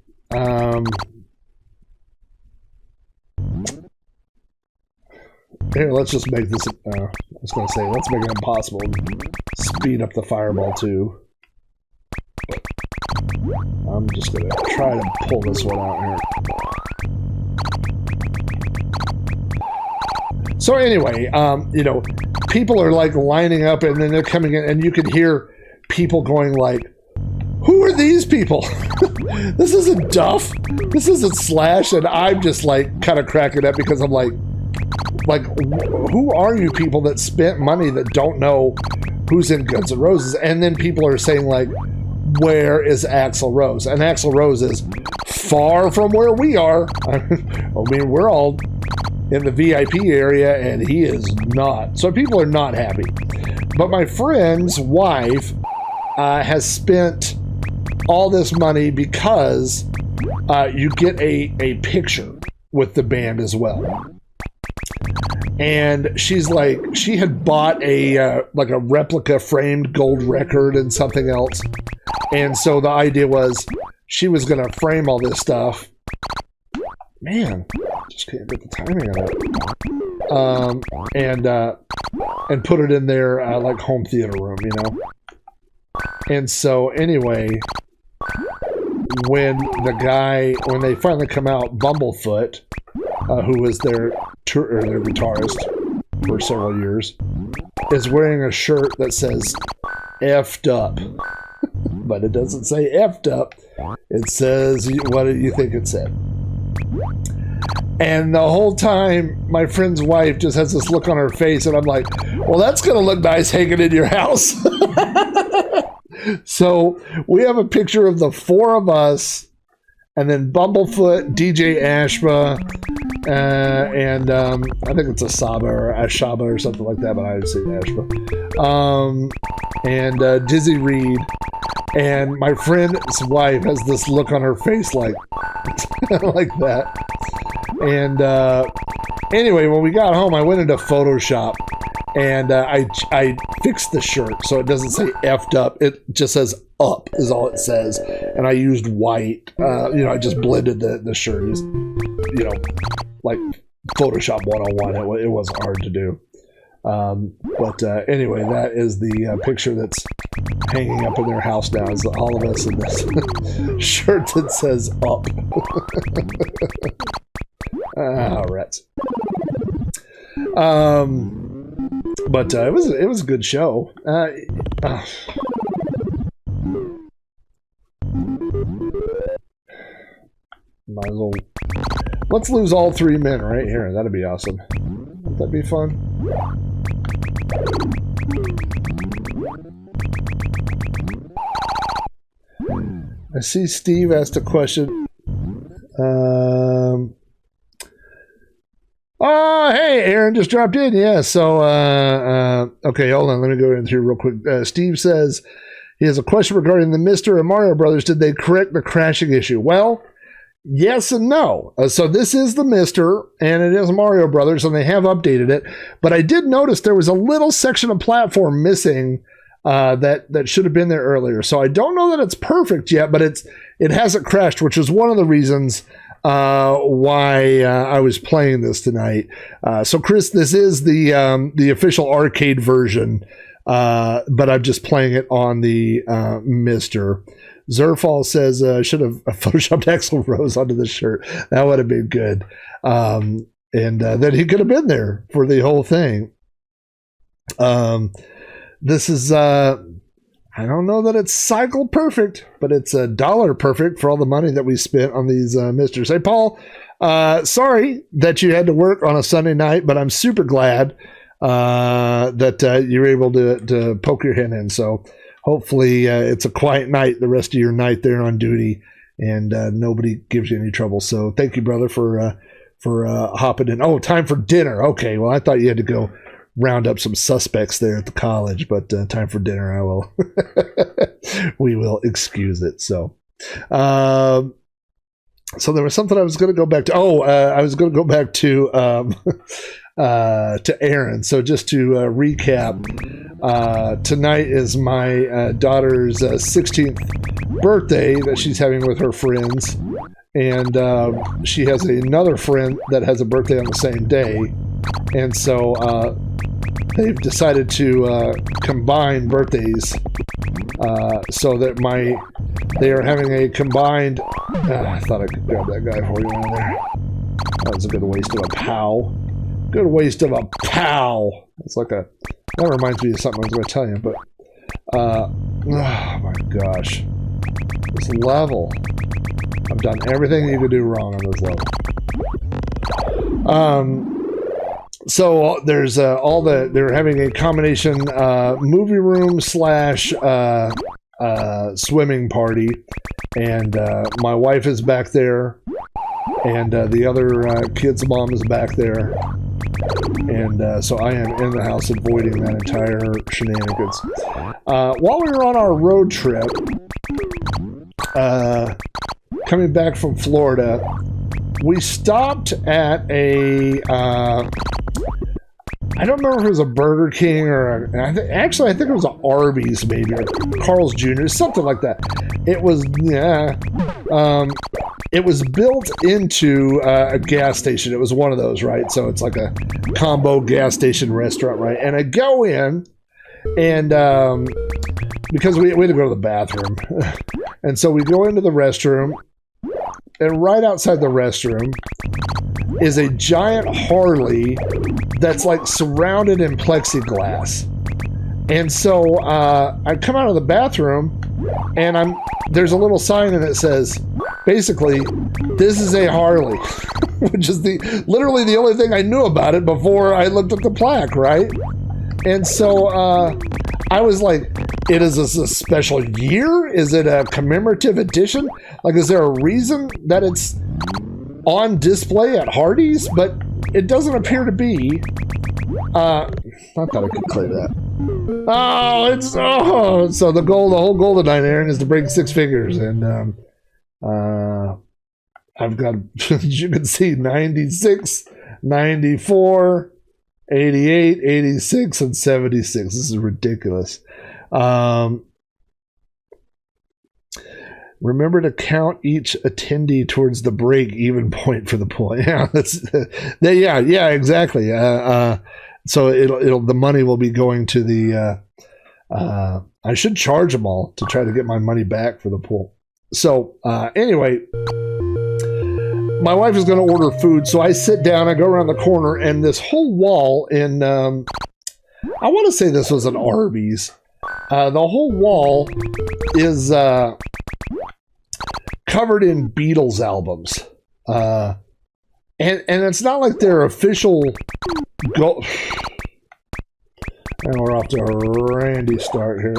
here, let's just make this, I was going to say, let's make it impossible. Speed up the fireball, too. I'm just going to try to pull this one out here. So anyway, people are like lining up and then they're coming in and you can hear people going like, who are these people? This isn't Duff. This isn't Slash. And I'm just like kind of cracking up because I'm like, who are you people that spent money that don't know who's in Guns N' Roses? And then people are saying like, where is Axl Rose? And Axl Rose is far from where we are. I mean, we're all in the VIP area, and he is not. So people are not happy. But my friend's wife has spent all this money because you get a picture with the band as well. And she's like, she had bought a replica framed gold record and something else. And so the idea was she was going to frame all this stuff. Man, just can't get the timing of it. And put it in their like home theater room, And so anyway, when they finally come out, Bumblefoot, who was their guitarist for several years, is wearing a shirt that says "effed up," but it doesn't say "effed up." It says, what do you think it said? And the whole time, my friend's wife just has this look on her face, and I'm like, well, that's going to look nice hanging in your house. So we have a picture of the four of us, and then Bumblefoot, DJ Ashba, and I think it's Asaba or Ashaba or something like that, but I would say Ashba. And Dizzy Reed. And my friend's wife has this look on her face like, like that. And anyway, when we got home, I went into Photoshop and I fixed the shirt so it doesn't say effed up. It just says up is all it says. And I used white. I just blended the shirt. Like Photoshop 101. It wasn't hard to do. But anyway, that is the picture that's hanging up in their house now. Is all of us in this shirt that says up. Rats. But it was a good show. Might as well. Let's lose all three men right here. That'd be awesome. Wouldn't that be fun? I see Steve asked a question. Oh, hey, Aaron just dropped in. Yeah, so, okay, hold on. Let me go in through real quick. Steve says he has a question regarding the MiSTer and Mario Brothers. Did they correct the crashing issue? Well, yes and no. So this is the MiSTer, and it is Mario Brothers, and they have updated it. But I did notice there was a little section of platform missing that should have been there earlier. So I don't know that it's perfect yet, but it hasn't crashed, which is one of the reasons why I was playing this tonight. So Chris, this is the official arcade version, but I'm just playing it on the MiSTer. Zerfall says, should have photoshopped Axl Rose onto the shirt. That would have been good. And then he could have been there for the whole thing. This is, I don't know that it's cycle perfect, but it's $1 perfect for all the money that we spent on these MiSTers. Hey, Paul, sorry that you had to work on a Sunday night, but I'm super glad that you were able to poke your head in. So hopefully it's a quiet night the rest of your night there on duty, and nobody gives you any trouble. So thank you, brother, for hopping in. Oh, time for dinner. Okay, well, I thought you had to go round up some suspects there at the college, but time for dinner. I will. We will excuse it. So there was something I was going to go back to. I was going to go back to Aaron. So just to recap, tonight is my daughter's 16th birthday that she's having with her friends, and she has another friend that has a birthday on the same day, and so they've decided to combine birthdays so that they are having a combined. I thought I could grab that guy for you on there. That was a good waste of a pow. Good waste of a pow. It's like that reminds me of something I was going to tell you, but oh my gosh, this level. I've done everything you could do wrong on this level. So there's they're having a combination movie room / swimming party, and my wife is back there, and the other kid's mom is back there, and so I am in the house avoiding that entire shenanigans. While we were on our road trip, coming back from Florida, we stopped at a I don't remember if it was a Burger King or I think it was an Arby's, maybe, or Carl's Jr., something like that. It was it was built into a gas station. It was one of those, right? So it's like a combo gas station restaurant, right? And I go in, and because we had to go to the bathroom, and so we go into the restroom, and right outside the restroom is a giant Harley that's like surrounded in plexiglass. And so I come out of the bathroom, and there's a little sign, and it says, basically, this is a Harley, which is literally the only thing I knew about it before I looked at the plaque, right? And so I was like, is this a special year? Is it a commemorative edition? Like, is there a reason that it's on display at Hardee's? But it doesn't appear to be. I thought I could clear that. So the whole goal tonight, Aaron, is to break 6 figures, and I've got, as you can see, 96, 94, 88, 86, and 76. This is ridiculous. Remember to count each attendee towards the break-even point for the point. Yeah, yeah, exactly. So the money will be going to the. I should charge them all to try to get my money back for the pool. So anyway, my wife is going to order food, so I sit down. I go around the corner, and this whole wall in. I want to say this was an Arby's. The whole wall is covered in Beatles albums, and it's not like they're official. And we're off to a randy start here.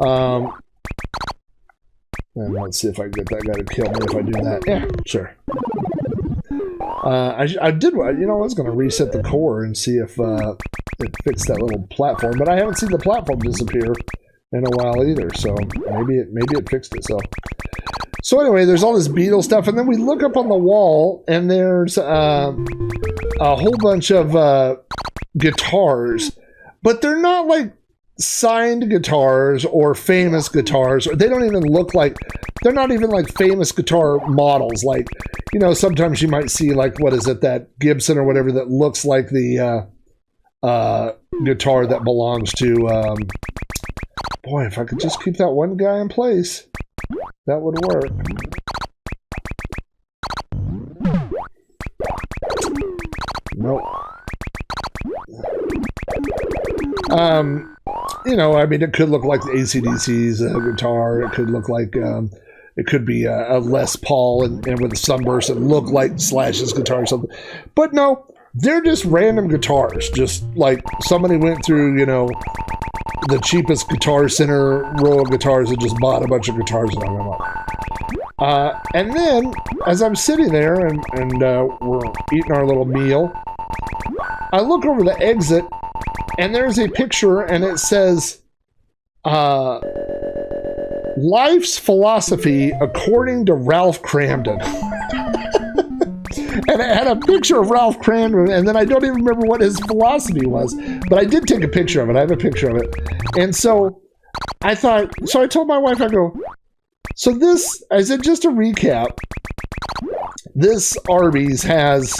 And let's see if I can get that guy to kill me if I do that. Yeah, sure. I did. I was going to reset the core and see if it fixed that little platform, but I haven't seen the platform disappear in a while either. So maybe it fixed it. So anyway, there's all this Beatles stuff, and then we look up on the wall, and there's a whole bunch of guitars, but they're not like signed guitars or famous guitars. They don't even look like, they're not even like famous guitar models. Like, you know, sometimes you might see like, what is it, that Gibson or whatever that looks like the guitar that belongs to, boy, if I could just keep that one guy in place, that would work. Nope. You know, I mean, it could look like the AC/DC's guitar. It could look like, it could be a Les Paul and with a sunburst and look like Slash's guitar or something. But no, they're just random guitars. Just like somebody went through, you know, the cheapest Guitar Center row of guitars and just bought a bunch of guitars and hung them up. And then, as I'm sitting there and we're eating our little meal, I look over the exit and there's a picture and it says, Life's Philosophy According to Ralph Cramden. And it had a picture of Ralph Cramden, and then I don't even remember what his philosophy was, but I did take a picture of it. I have a picture of it. And so I thought, so I told my wife, I go, so this, I said, just to recap, this Arby's has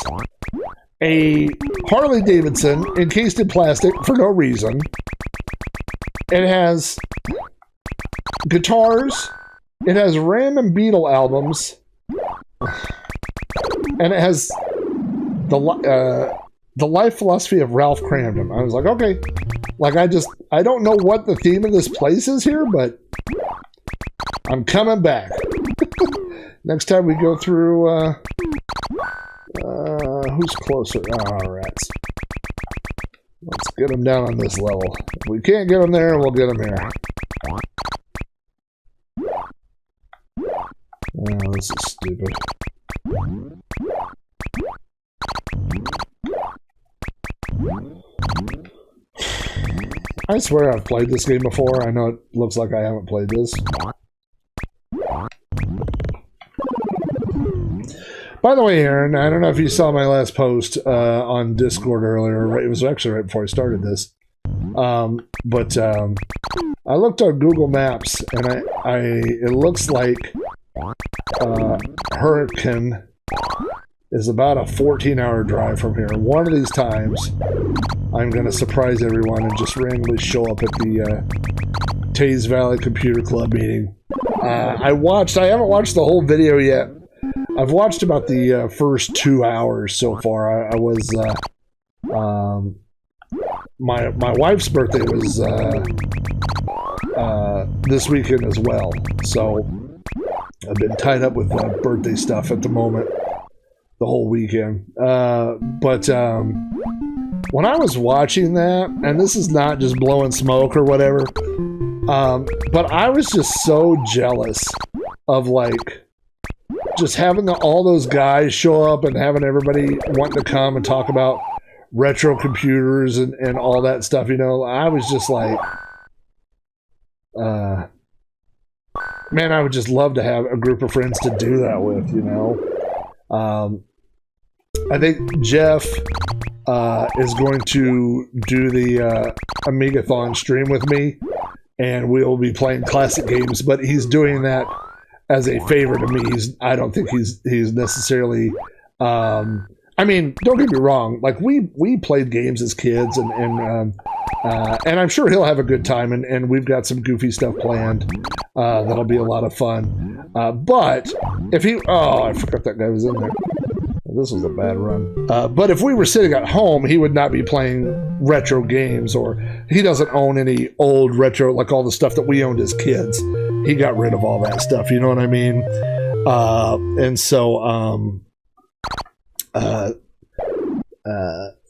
a Harley Davidson encased in plastic for no reason. It has guitars. It has random Beatle albums. And it has the life philosophy of Ralph Cramden. I was like, okay. Like, I don't know what the theme of this place is here, but I'm coming back. Next time we go through, who's closer? Oh, rats. Let's get them down on this level. If we can't get them there, we'll get them here. Oh, this is stupid. I swear I've played this game before. I know it looks like I haven't played this. By the way, Aaron, I don't know if you saw my last post on Discord earlier. It was actually right before I started this. But I looked on Google Maps, and it looks like Hurricane is about a 14-hour drive from here. One of these times, I'm going to surprise everyone and just randomly show up at the Taze Valley Computer Club meeting. I haven't watched the whole video yet. I've watched about the first 2 hours so far. I was my wife's birthday was this weekend as well, so I've been tied up with birthday stuff at the moment, the whole weekend. But when I was watching that, and this is not just blowing smoke or whatever, but I was just so jealous of like just having all those guys show up and having everybody wanting to come and talk about retro computers and all that stuff. You know, I was just like, man, I would just love to have a group of friends to do that with, you know. I think Jeff is going to do the Amigathon stream with me, and we'll be playing classic games, but he's doing that as a favor to me. I don't think he's necessarily, I mean, don't get me wrong, like we played games as kids, and I'm sure he'll have a good time, and we've got some goofy stuff planned that'll be a lot of fun. But if he, oh, I forgot that guy was in there. This was a bad run. But if we were sitting at home, he would not be playing retro games, or he doesn't own any old retro, like all the stuff that we owned as kids. He got rid of all that stuff, you know what I mean? And so,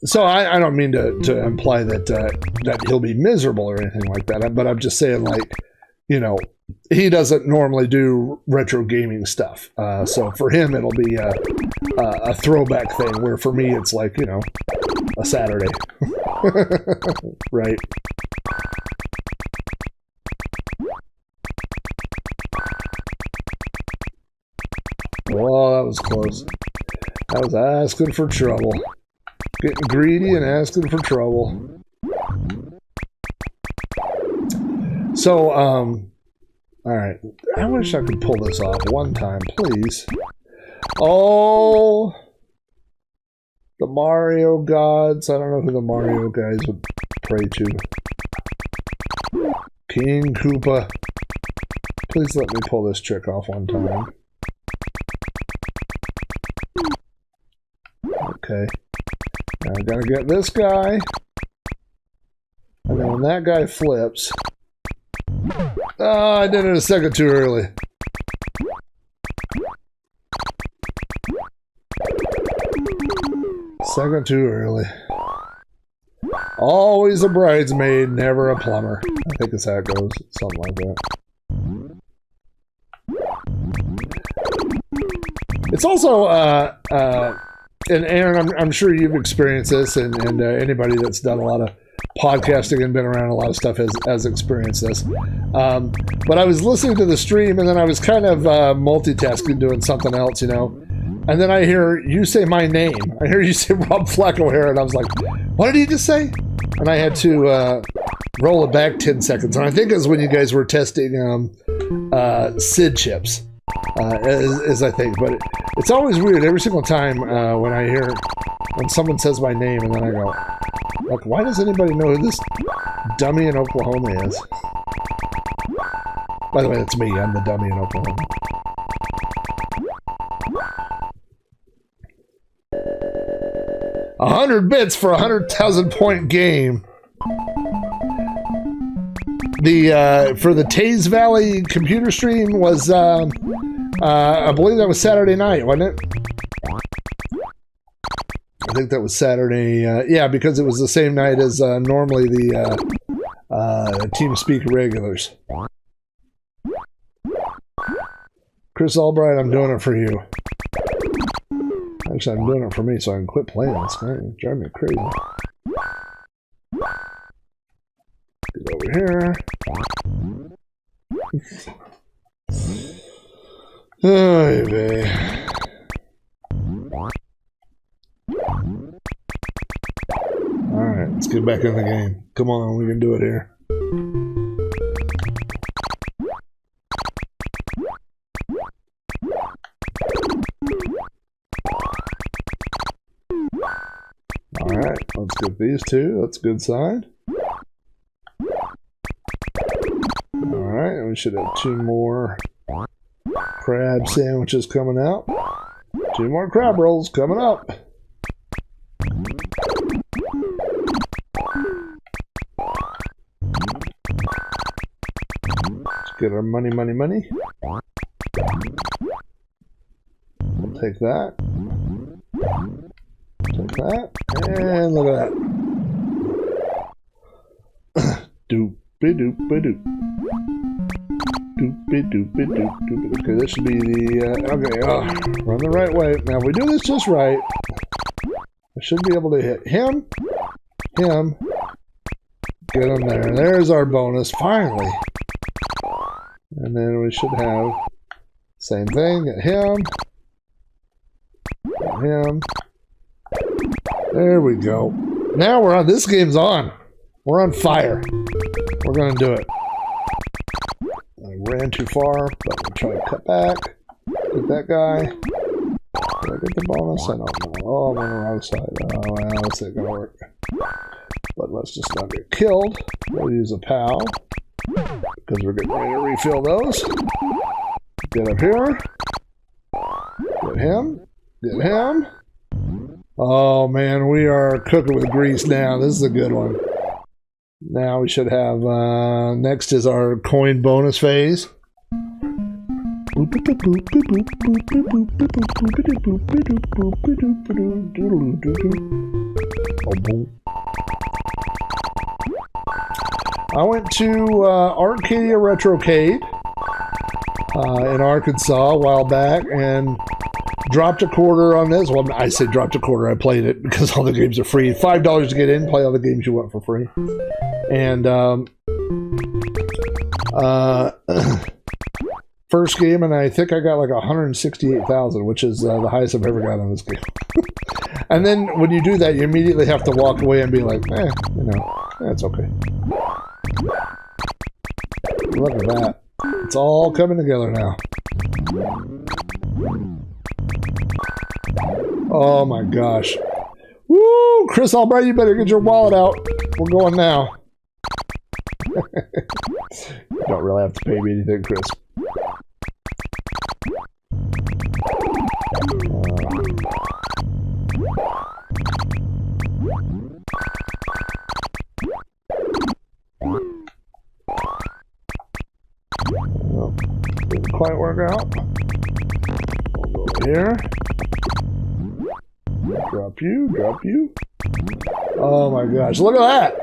so I don't mean to imply that he'll be miserable or anything like that, but I'm just saying, like, you know, he doesn't normally do retro gaming stuff. So for him, it'll be a throwback thing, where for me, it's like, you know, a Saturday. Right? Oh, that was close. That was asking for trouble. Getting greedy and asking for trouble. So, alright. I wish I could pull this off one time, please. Oh! The Mario gods. I don't know who the Mario guys would pray to. King Koopa. Please let me pull this trick off one time. Okay. Now I gotta get this guy. And then when that guy flips... Oh, I did it a second too early. Second too early. Always a bridesmaid, never a plumber. I think that's how it goes. Something like that. It's also, and Aaron, I'm sure you've experienced this, and anybody that's done a lot of podcasting and been around a lot of stuff has experienced this. But I was listening to the stream, and then I was kind of multitasking, doing something else, you know. And then I hear you say my name. I hear you say Rob Flacco here, and I was like, what did he just say? And I had to roll it back 10 seconds. And I think it was when you guys were testing SID chips, as I think. But it's always weird every single time when someone says my name, and then I go, like, why does anybody know who this dummy in Oklahoma is? By the way, that's me. I'm the dummy in Oklahoma. 100 bits for a 100,000 point game. For the Taze Valley computer stream was I believe that was Saturday night, wasn't it? I think that was Saturday. Yeah, because it was the same night as normally the TeamSpeak regulars. Chris Albright, I'm doing it for you. Actually, I'm doing it for me so I can quit playing this, man. It's driving me crazy. Get over here. Oh, baby. Alright, let's get back in the game. Come on, we can do it here. Alright, let's get these two. That's a good sign. Alright, and we should have 2 more crab sandwiches coming out. 2 more crab rolls coming up. Let's get our money. We'll take that. Take that. And look at that. Doop-a-doop-a-doop. Doop-a-doop-a-doop. Okay, this should be the... okay, run the right way. Now, if we do this just right, I should be able to hit him, get him there. There's our bonus, finally. And then we should have same thing, get him. There we go. Now we're on. This game's on. We're on fire. We're gonna do it. I ran too far, but I'm trying to cut back. Get that guy. Did I get the bonus? I don't know. Oh, I'm on the wrong side. Oh, well, this ain't gonna work. But let's just not get killed. We'll use a POW. Because we're getting ready to refill those. Get up here. Get him. Get him. Oh man, we are cooking with grease now. This is a good one. Now we should have, next is our coin bonus phase. I went to Arcadia Retrocade in Arkansas a while back and dropped a quarter on this. Well, I say dropped a quarter. I played it because all the games are free. $5 to get in. Play all the games you want for free. And first game, and I think I got like 168,000, which is the highest I've ever got on this game. And then when you do that, you immediately have to walk away and be like, you know, that's okay. Look at that. It's all coming together now. Oh my gosh. Woo! Chris Albright, you better get your wallet out. We're going now. You don't really have to pay me anything, Chris. Didn't quite work out. We'll go over here. Drop you, drop you. Oh my gosh, look at that!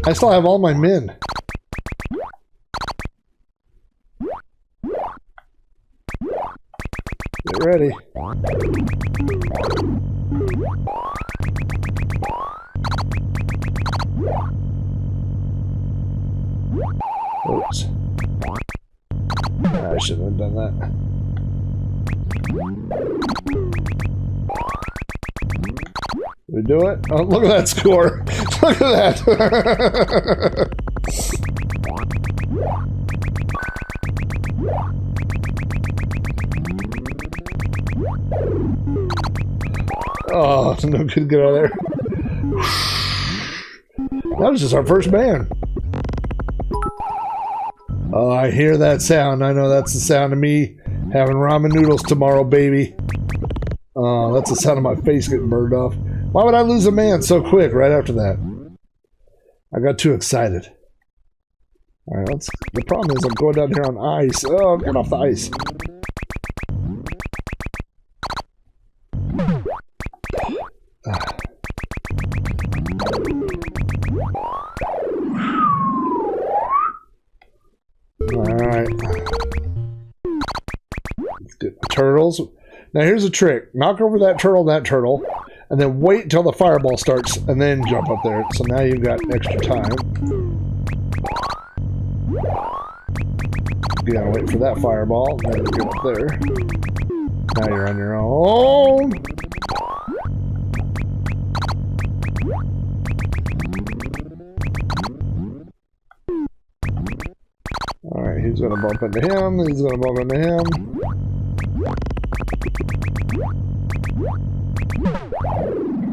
I still have all my men. Get ready. Oops. I shouldn't have done that. We do it? Oh, look at that score. Look at that. Oh, no good. Get out of there. That was just our first man. Oh, I hear that sound. I know that's the sound of me having ramen noodles tomorrow, baby. Oh, that's the sound of my face getting burned off. Why would I lose a man so quick right after that? I got too excited. Alright, let's... The problem is I'm going down here on ice. Oh, get off the ice. Alright. Let's get the turtles. Now here's a trick. Knock over that turtle, and then wait until the fireball starts, and then jump up there. So now you've got extra time. You gotta wait for that fireball, and then you get up there. Now you're on your own. Alright, he's gonna bump into him, he's gonna bump into him.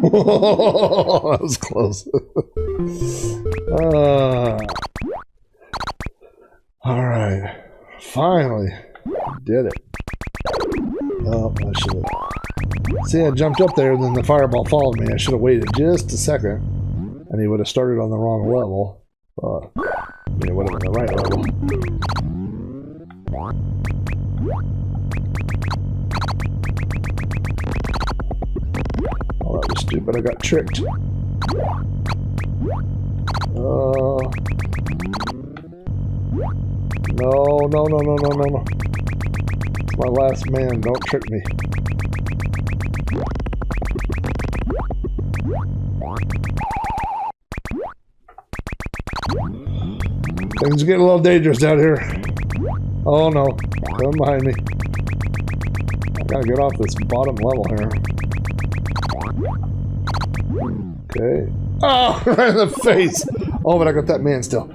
That was close. Alright. Finally. Did it. Oh, I should have. See, I jumped up there and then the fireball followed me. I should have waited just a second. And he would have started on the wrong level. I mean, it would have been the right level. Oh, that was stupid. I got tricked. No. It's my last man. Don't trick me. Things are getting a little dangerous down here. Oh no. Come behind me. I gotta get off this bottom level here. Okay. Oh, right in the face. Oh, but I got that man still.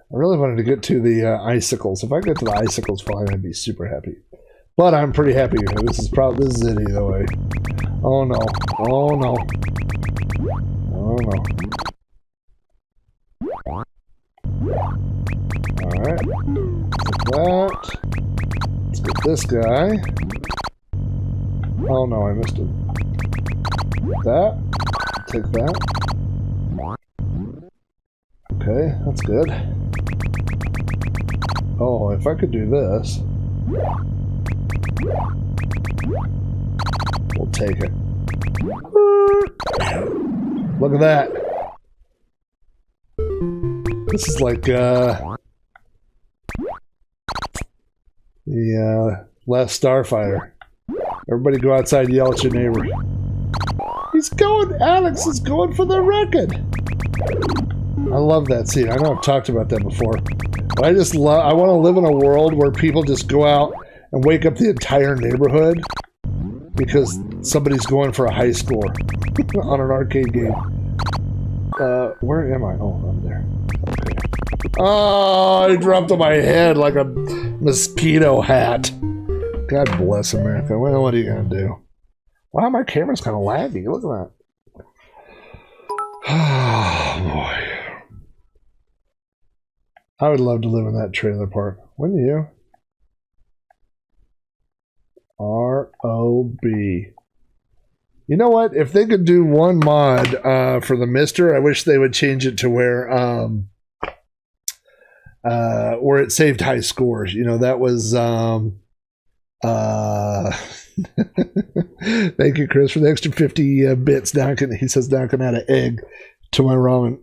I really wanted to get to the icicles. If I get to the icicles fine, I'd be super happy. But I'm pretty happy here. This is it either way. Oh no. Oh no. Oh no. Alright. Take that. Let's get this guy. Oh no, I missed it. That. Take that. Okay, that's good. Oh, if I could do this. We'll take it. Look at that. This is like the last Starfighter. Everybody go outside and yell at your neighbor. He's going, Alex is going for the record. I love that scene. I know I've talked about that before. But I just love, I want to live in a world where people just go out and wake up the entire neighborhood because somebody's going for a high score on an arcade game. where am I? Oh, I'm there. Okay. Oh, I dropped on my head like a mosquito hat. God bless America. Well, what are you gonna do? Wow, my camera's kind of laggy. Look at that. Oh, boy. I would love to live in that trailer park. Wouldn't you? R-O-B. You know what? If they could do one mod for the MiSTer, I wish they would change it to where it saved high scores. You know, that was thank you, Chris, for the extra 50 bits. Duncan, he says Duncan had an egg to my ramen.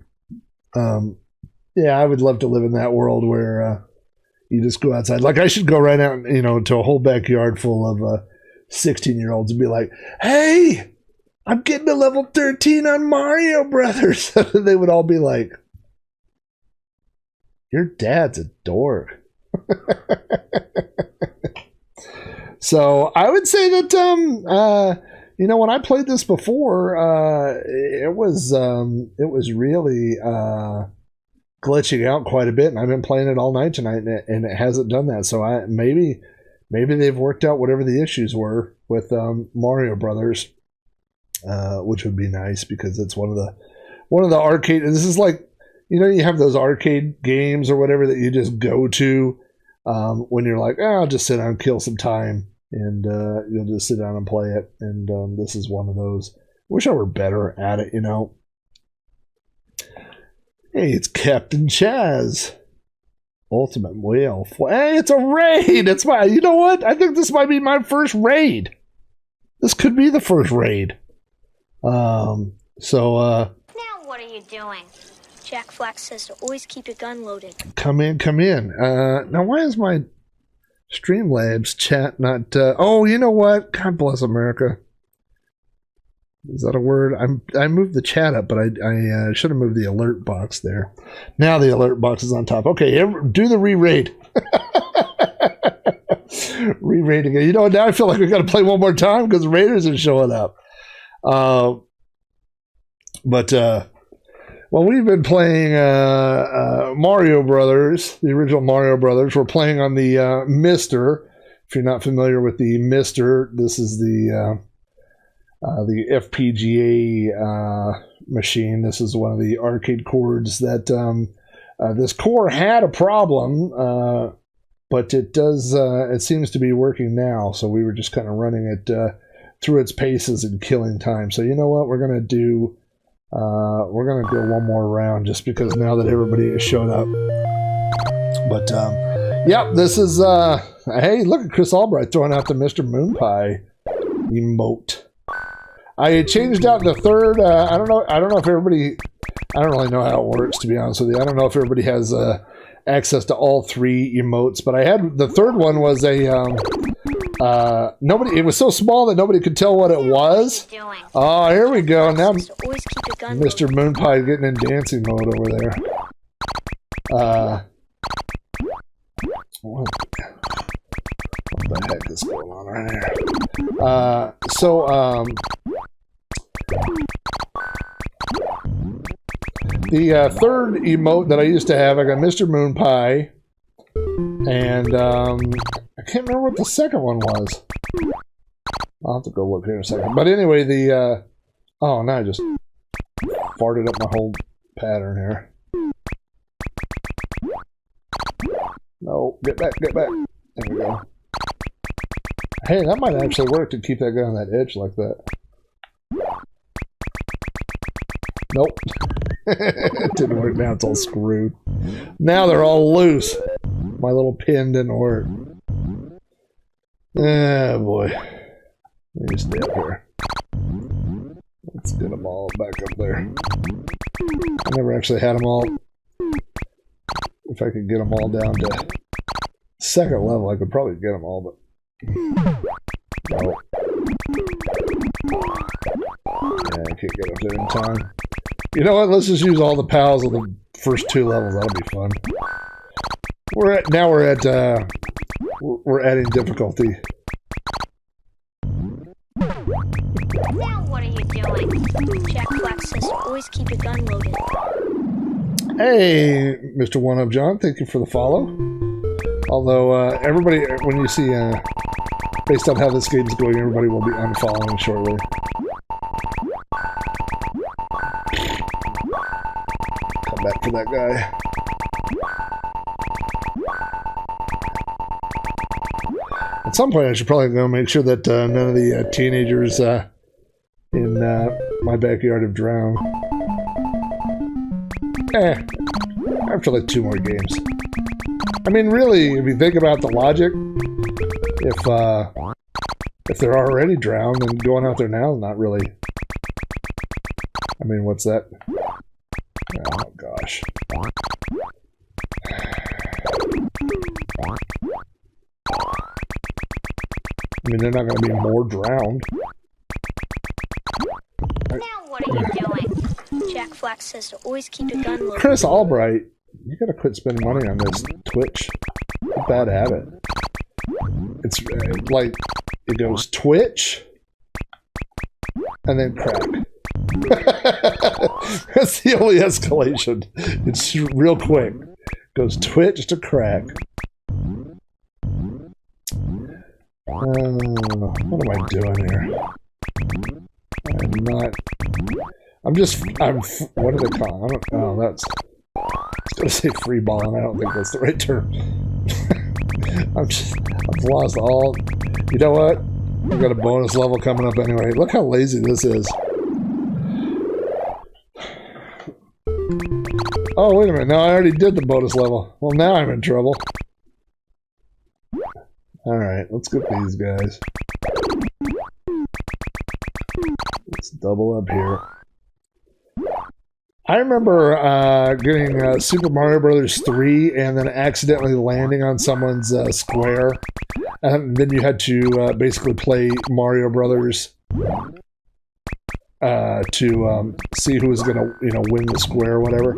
Yeah, I would love to live in that world where you just go outside. Like, I should go right out, you know, to a whole backyard full of 16-year-olds and be like, hey, I'm getting to level 13 on Mario Brothers. They would all be like, your dad's a dork. So I would say that, you know, when I played this before, it was really glitching out quite a bit, and I've been playing it all night tonight, and it hasn't done that. So maybe they've worked out whatever the issues were with Mario Brothers, which would be nice because it's one of the arcade. This is like, you know, you have those arcade games or whatever that you just go to when you're like, oh, I'll just sit down and kill some time, and you'll just sit down and play it. And this is one of those. Wish I were better at it, you know. Hey, it's Captain Chaz. Ultimate Whale. Hey, it's a raid! It's my, you know what? I think this might be my first raid. This could be the first raid. Now what are you doing? Jack Flack says to always keep your gun loaded. Come in. Now, why is my Streamlabs chat not... oh, you know what? God bless America. Is that a word? I moved the chat up, but I should have moved the alert box there. Now the alert box is on top. Okay, do the re-raid. Re-raiding it. You know, now I feel like we got to play one more time because the Raiders are showing up. Well, we've been playing Mario Brothers, the original Mario Brothers. We're playing on the MiSTer. If you're not familiar with the MiSTer, this is the FPGA machine. This is one of the arcade cords that this core had a problem, but it does. It seems to be working now. So we were just kind of running it through its paces and killing time. So you know what? We're gonna do. We're gonna go one more round just because now that everybody has showed up. But yeah, this is. Hey, look at Chris Albright throwing out the Mr. Moon Pie emote. I changed out the third. I don't know if everybody. I don't really know how it works, to be honest with you. I don't know if everybody has access to all three emotes, but I had the third one was a nobody. It was so small that nobody could tell what it was. Oh, here we go. Now, Mr. Moon Pie getting in dancing mode over there. What the heck is going on right here? The third emote that I used to have, I got Mr. Moon Pie, and I can't remember what the second one was. I'll have to go look here in a second. But anyway, oh, now I just farted up my whole pattern here. No, get back. There we go. Hey, that might actually work to keep that guy on that edge like that. Nope. It didn't work. Now it's all screwed. Now they're all loose. My little pin didn't work. Ah, boy. Let me stay up here. Let's get them all back up there. I never actually had them all. If I could get them all down to second level, I could probably get them all, but no. Yeah, I can't get up there in time. You know what? Let's just use all the pals of the first two levels. That'll be fun. We're adding difficulty. Now what are you doing? doing? Jack Flax says to always keep your gun loaded. Hey, Mr. One Up John, thank you for the follow. Although everybody, when you see, based on how this game's going, everybody will be unfollowing shortly. Come back for that guy. At some point, I should probably go make sure that none of the teenagers in my backyard have drowned. After like 2 more games. I mean, really, if you think about the logic, if they're already drowned, then going out there now is not really. I mean, what's that? Oh gosh. I mean, they're not going to be more drowned. Now what are you doing? Jack Flax says to always keep your gun loaded. Chris Albright, you gotta quit spending money on this Twitch. It's a bad habit. It's like, it goes Twitch, and then crack. That's the only escalation. It's real quick. Goes Twitch to crack. What am I doing here? What do they call it? I was gonna say free balling. I don't think that's the right term. I've lost all. You know what? We've got a bonus level coming up anyway. Look how lazy this is. Oh, wait a minute. No, I already did the bonus level. Well, now I'm in trouble. Alright, let's get these guys. Let's double up here. I remember getting Super Mario Brothers 3 and then accidentally landing on someone's square. And then you had to basically play Mario Brothers to see who was going to, win the square or whatever.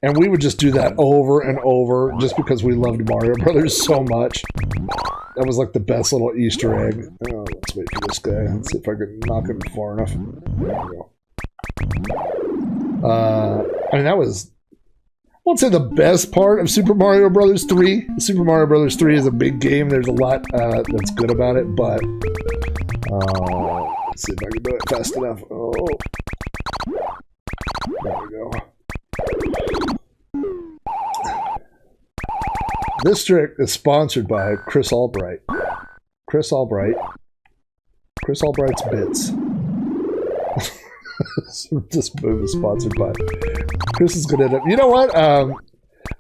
And we would just do that over and over just because we loved Mario Brothers so much. That was like the best little Easter egg. Oh, let's wait for this guy. Let's see if I can knock him far enough. There we go. I mean, that was, I won't say the best part of Super Mario Brothers 3. Super Mario Brothers 3 is a big game. There's a lot that's good about it, but let's see if I can do it fast enough. Oh, there we go. This trick is sponsored by Chris Albright. Chris Albright. Chris Albright's Bits. This move is sponsored by Chris is gonna end up. You know what?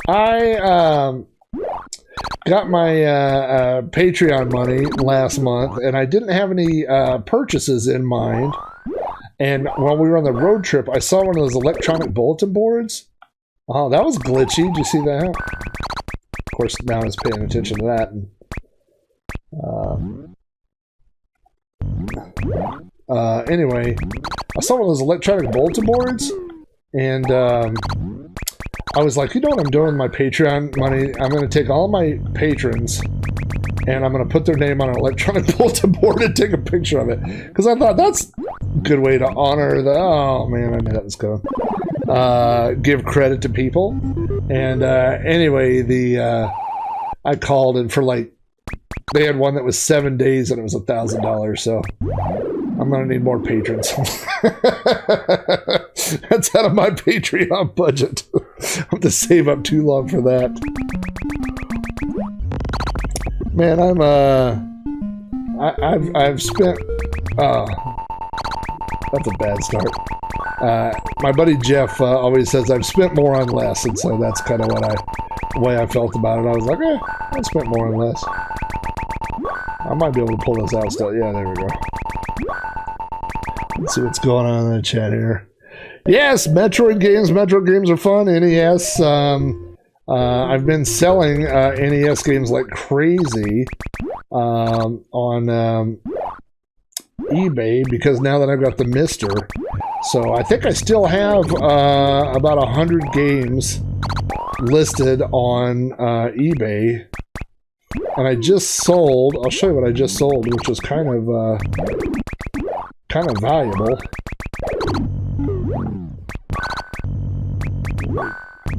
I got my Patreon money last month, and I didn't have any purchases in mind. And while we were on the road trip, I saw one of those electronic bulletin boards. Oh, that was glitchy. Did you see that? Of course, now I was paying attention to that. And, anyway, I saw one of those electronic bulletin boards, and I was like, you know what I'm doing with my Patreon money? I'm going to take all my patrons, and I'm going to put their name on an electronic bulletin board and take a picture of it. Because I thought that's a good way to honor the... Oh, man, I knew that was coming. Give credit to people. And anyway, I called, and for like... They had one that was 7 days, and it was $1,000, so... I'm gonna need more patrons. That's out of my Patreon budget. I have to save up too long for that. Man, I've spent. That's a bad start. My buddy Jeff always says I've spent more on less, and so that's kind of the way I felt about it. I was like, I spent more on less. I might be able to pull this out still. Yeah, there we go. Let's see what's going on in the chat here. Yes, Metroid games. Metroid games are fun. NES. I've been selling NES games like crazy on eBay because now that I've got the MiSTer. So I think I still have about 100 games listed on eBay. And I just sold, I'll show you what I just sold, which was kind of valuable.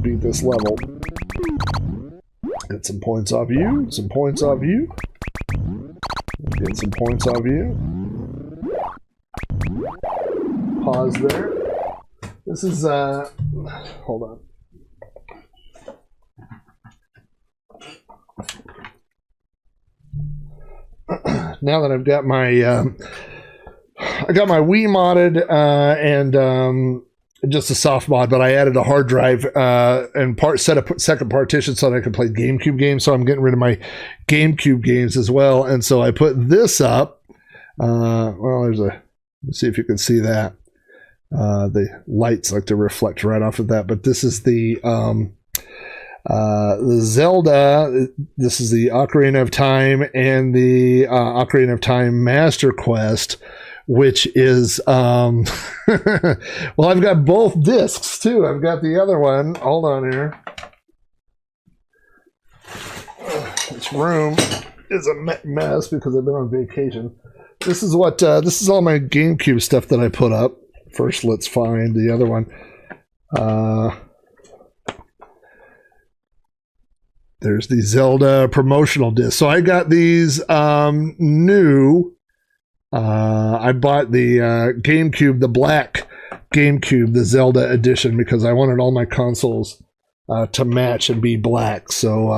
beat this level. Get some points off you. Some points off you. Get some points off you. Pause there. This is, hold on. Now that I've got my, I got my Wii modded, and just a soft mod, but I added a hard drive and set up second partition so that I could play GameCube games. So I'm getting rid of my GameCube games as well. And so I put this up. Well, let's see if you can see that. The lights like to reflect right off of that, but this is the Zelda. This is the Ocarina of Time and the Ocarina of Time Master Quest, which is well, I've got both discs too. I've got the other one. Hold on here. This room is a mess because I've been on vacation. This is what this is all my GameCube stuff that I put up. First, let's find the other one. There's the Zelda promotional disc. So I got these new. I bought the GameCube, the black GameCube, the Zelda edition, because I wanted all my consoles to match and be black. So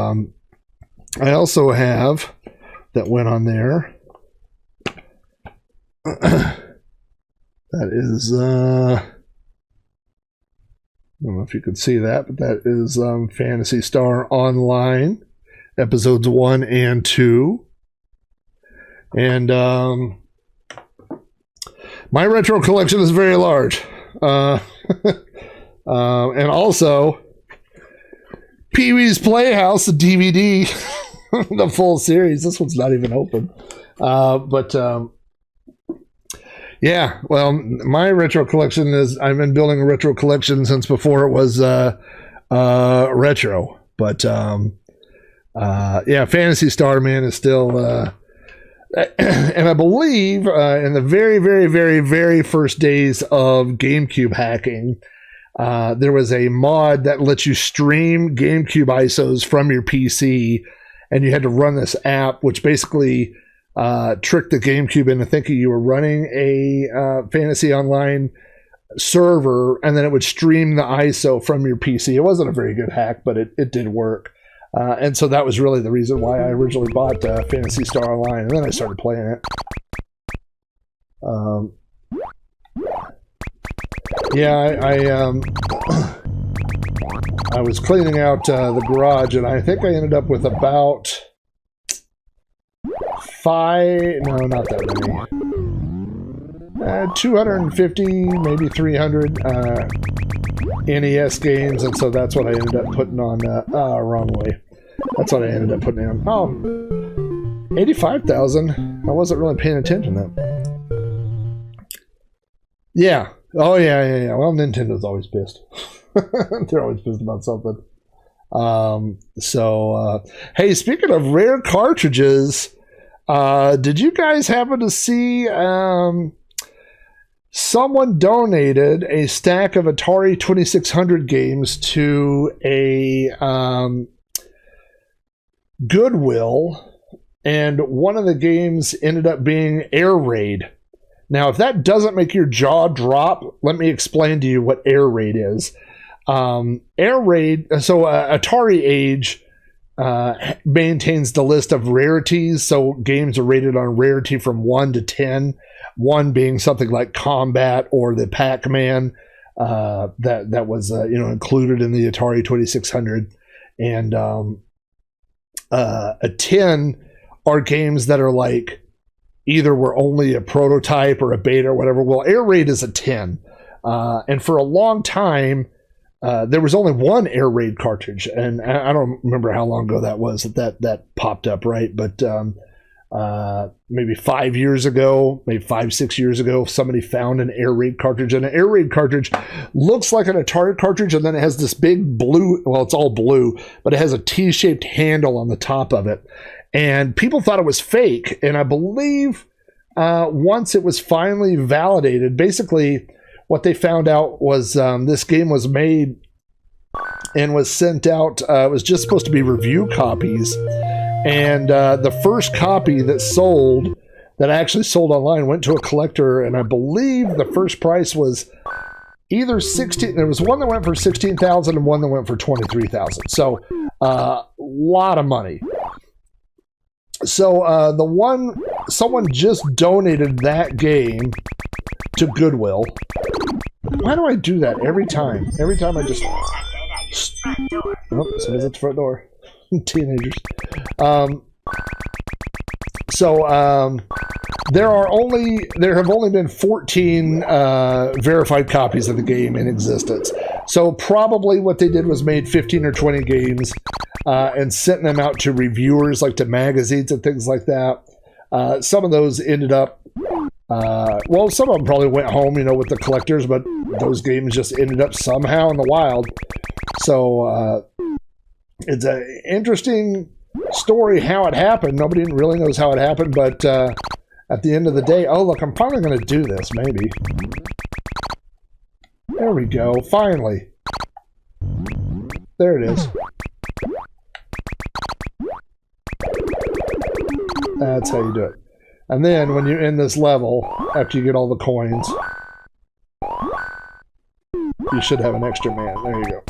I also have, that went on there. That is, I don't know if you can see that, but that is Phantasy Star Online, episodes 1 and 2. And my retro collection is very large. And also, Pee-wee's Playhouse, the DVD, the full series. This one's not even open. Yeah, well, my retro collection is, I've been building a retro collection since before it was retro. But yeah, Phantasy Star, man, is still, and I believe in the very, very, very, very first days of GameCube hacking, there was a mod that lets you stream GameCube ISOs from your PC, and you had to run this app, which basically tricked the GameCube into thinking you were running a Fantasy Online server, and then it would stream the ISO from your PC. It wasn't a very good hack, but it did work. And so that was really the reason why I originally bought Phantasy Star Online, and then I started playing it. Yeah, I was cleaning out the garage, and I think I ended up with about 250, maybe 300 NES games, and so that's what I ended up putting on, wrong way. That's what I ended up putting on. Oh, 85,000. I wasn't really paying attention to that. Yeah. Oh, yeah. Well, Nintendo's always pissed. They're always pissed about something. Hey, speaking of rare cartridges, did you guys happen to see someone donated a stack of Atari 2600 games to a Goodwill, and one of the games ended up being Air Raid. Now, if that doesn't make your jaw drop, let me explain to you what Air Raid is. Air Raid, so Atari Age maintains the list of rarities, so games are rated on rarity from 1 to 10, 1 being something like Combat or the Pac-Man that was included in the Atari 2600, and a 10 are games that are like either were only a prototype or a beta or whatever. Well, Air Raid is a 10, and for a long time there was only one Air Raid cartridge, and I don't remember how long ago that was that popped up, right? But maybe 5 years ago, maybe 5-6 years ago, somebody found an Air Raid cartridge, and an Air Raid cartridge looks like an Atari cartridge, and then it has this big blue, well, it's all blue, but it has a T-shaped handle on the top of it, and people thought it was fake, and I believe once it was finally validated, basically what they found out was this game was made and was sent out. It was just supposed to be review copies. And the first copy that sold, that actually sold online, went to a collector. And I believe the first price was either 16. There was one that went for 16,000 and one that went for 23,000. So a lot of money. So someone just donated that game to Goodwill. Why do I do that every time? Every time I just... Oh, somebody's at the front door. Teenagers. There have only been 14 verified copies of the game in existence. So probably what they did was made 15 or 20 games and sent them out to reviewers, like to magazines and things like that. Some of those ended up, well, some of them probably went home, you know, with the collectors, but those games just ended up somehow in the wild. So it's an interesting story how it happened. Nobody really knows how it happened, but at the end of the day, oh, look, I'm finally going to do this, maybe. There we go, finally. There it is. That's how you do it. And then when you end this level, after you get all the coins, you should have an extra man. There you go.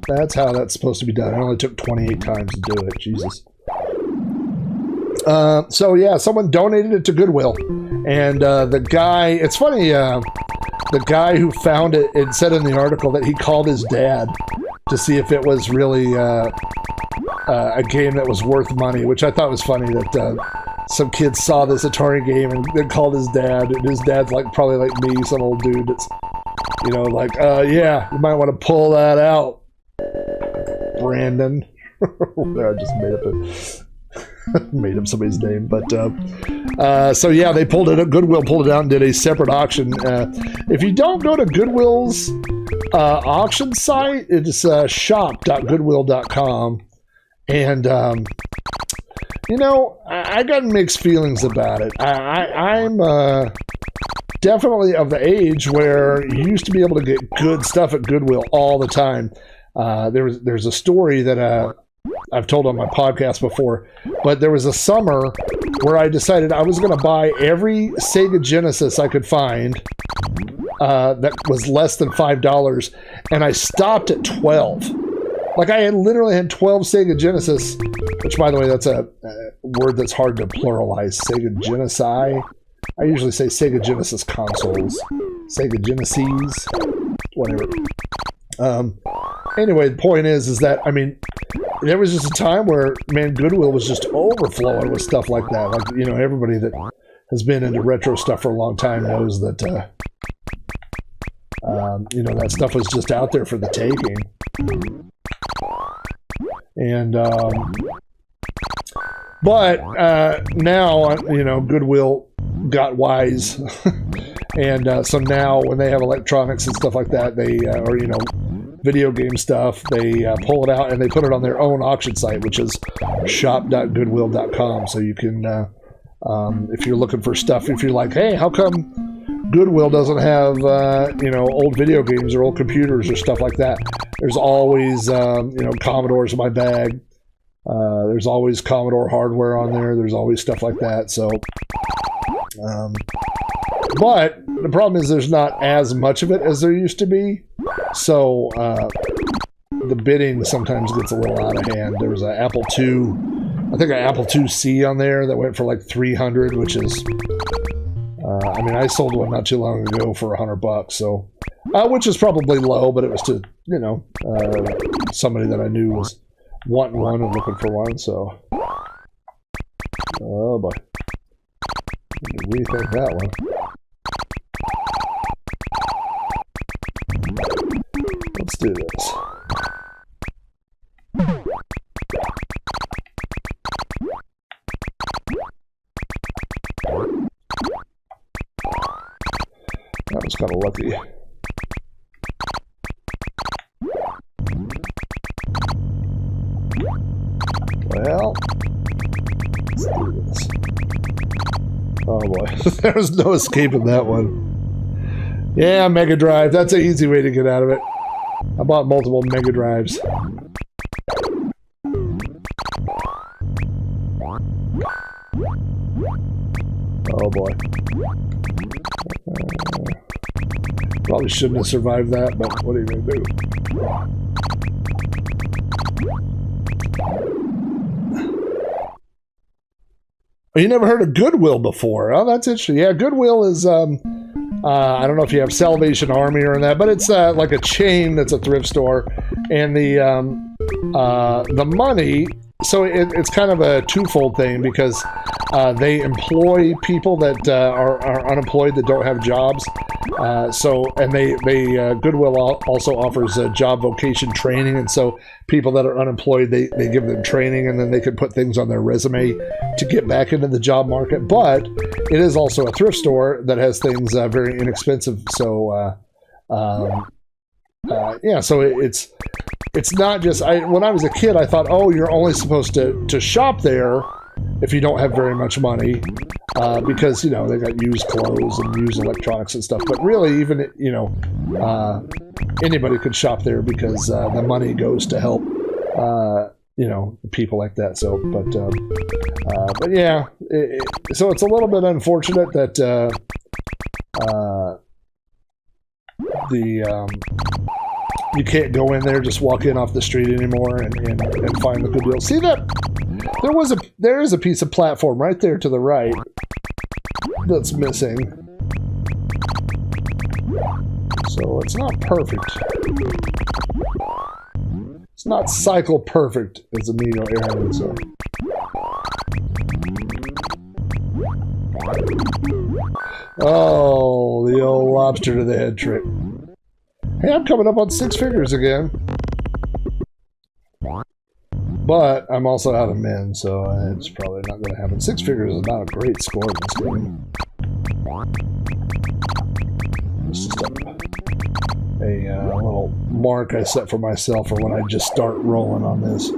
That's how that's supposed to be done. It only took 28 times to do it. Jesus. So yeah, someone donated it to Goodwill. And the guy, it's funny, the guy who found it, it said in the article that he called his dad to see if it was really a game that was worth money, which I thought was funny that some kids saw this Atari game and then called his dad, and his dad's like probably like me, some old dude that's, you know, like, yeah, you might want to pull that out, Brandon. I just made up somebody's name, but so yeah, they pulled it up. Goodwill pulled it out and did a separate auction. If you don't go to Goodwill's auction site, it's shop.goodwill.com, and you know, I got mixed feelings about it. I'm definitely of the age where you used to be able to get good stuff at Goodwill all the time. There's a story that I've told on my podcast before, but there was a summer where I decided I was going to buy every Sega Genesis I could find that was less than $5, and I stopped at 12. Like, I had literally had 12 Sega Genesis, which, by the way, that's a word that's hard to pluralize. Sega Genesi. I usually say Sega Genesis consoles. Sega Genesis. Whatever. Anyway, the point is that, I mean, there was just a time where, man, Goodwill was just overflowing with stuff like that. Like, you know, everybody that has been into retro stuff for a long time knows that, you know, that stuff was just out there for the taking. And, but now, you know, Goodwill got wise. And so now when they have electronics and stuff like that, they, or, you know, video game stuff, they pull it out and they put it on their own auction site, which is shop.goodwill.com. So you can, if you're looking for stuff, if you're like, hey, how come Goodwill doesn't have, you know, old video games or old computers or stuff like that? There's always, you know, Commodore's in my bag. There's always Commodore hardware on there. There's always stuff like that. So, but the problem is there's not as much of it as there used to be. So the bidding sometimes gets a little out of hand. There was an Apple II, I think an Apple IIc on there that went for like $300, which is, I mean, I sold one not too long ago for $100. So, which is probably low, but it was to, you know, somebody that I knew was wanting one and looking for one. So, oh boy, we think that one. Let's do this. That was kind of lucky. Well, let's do this. Oh boy, there was no escaping that one. Yeah, Mega Drive. That's an easy way to get out of it. I bought multiple Mega Drives. Oh boy. Probably shouldn't have survived that, but what are you going to do? Oh, you never heard of Goodwill before? Oh, that's interesting. Yeah, Goodwill is, I don't know if you have Salvation Army or that, but it's like a chain that's a thrift store. And the money, so it's kind of a twofold thing because they employ people that are unemployed that don't have jobs. And they Goodwill also offers job vocation training, and so people that are unemployed, they give them training, and then they can put things on their resume to get back into the job market. But it is also a thrift store that has things very inexpensive. So yeah, so it's not just. When I was a kid, I thought, oh, you're only supposed to shop there if you don't have very much money, because, you know, they got used clothes and used electronics and stuff. But really, even, you know, anybody could shop there because the money goes to help, you know, people like that. So, but yeah, so it's a little bit unfortunate that you can't go in there, just walk in off the street anymore and find the good deal. See that? There is a piece of platform right there to the right that's missing. So it's not perfect. It's not cycle perfect as Amigo Aaron would say. Oh, the old lobster to the head trick. Hey, I'm coming up on 6 figures again. But I'm also out of men, so it's probably not going to happen. 6 figures is not a great score in this game. It's just a little mark I set for myself for when I just start rolling on this.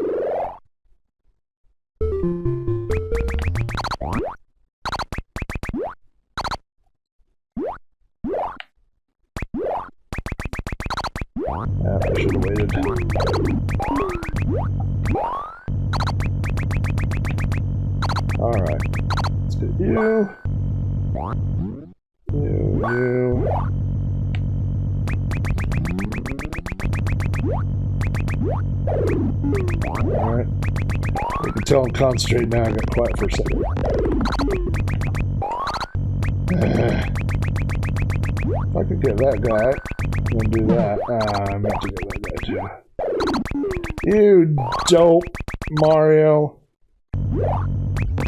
Yeah, I should have waited. Alright. Let's get you. You. Alright. You can tell I'm concentrating now. I got quiet for a second. If I could get that guy, I'm gonna do that. I meant to get that guy too. You dope, Mario.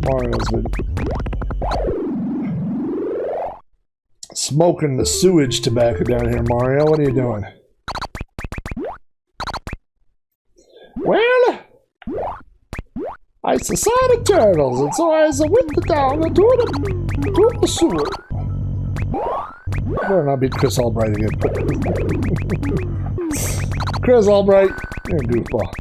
Mario's been smoking the sewage tobacco down here, Mario. What are you doing? Well, I saw the turtles, and so I went down to the sewer. Better not be Chris Albright again. Chris Albright, you're a goofball.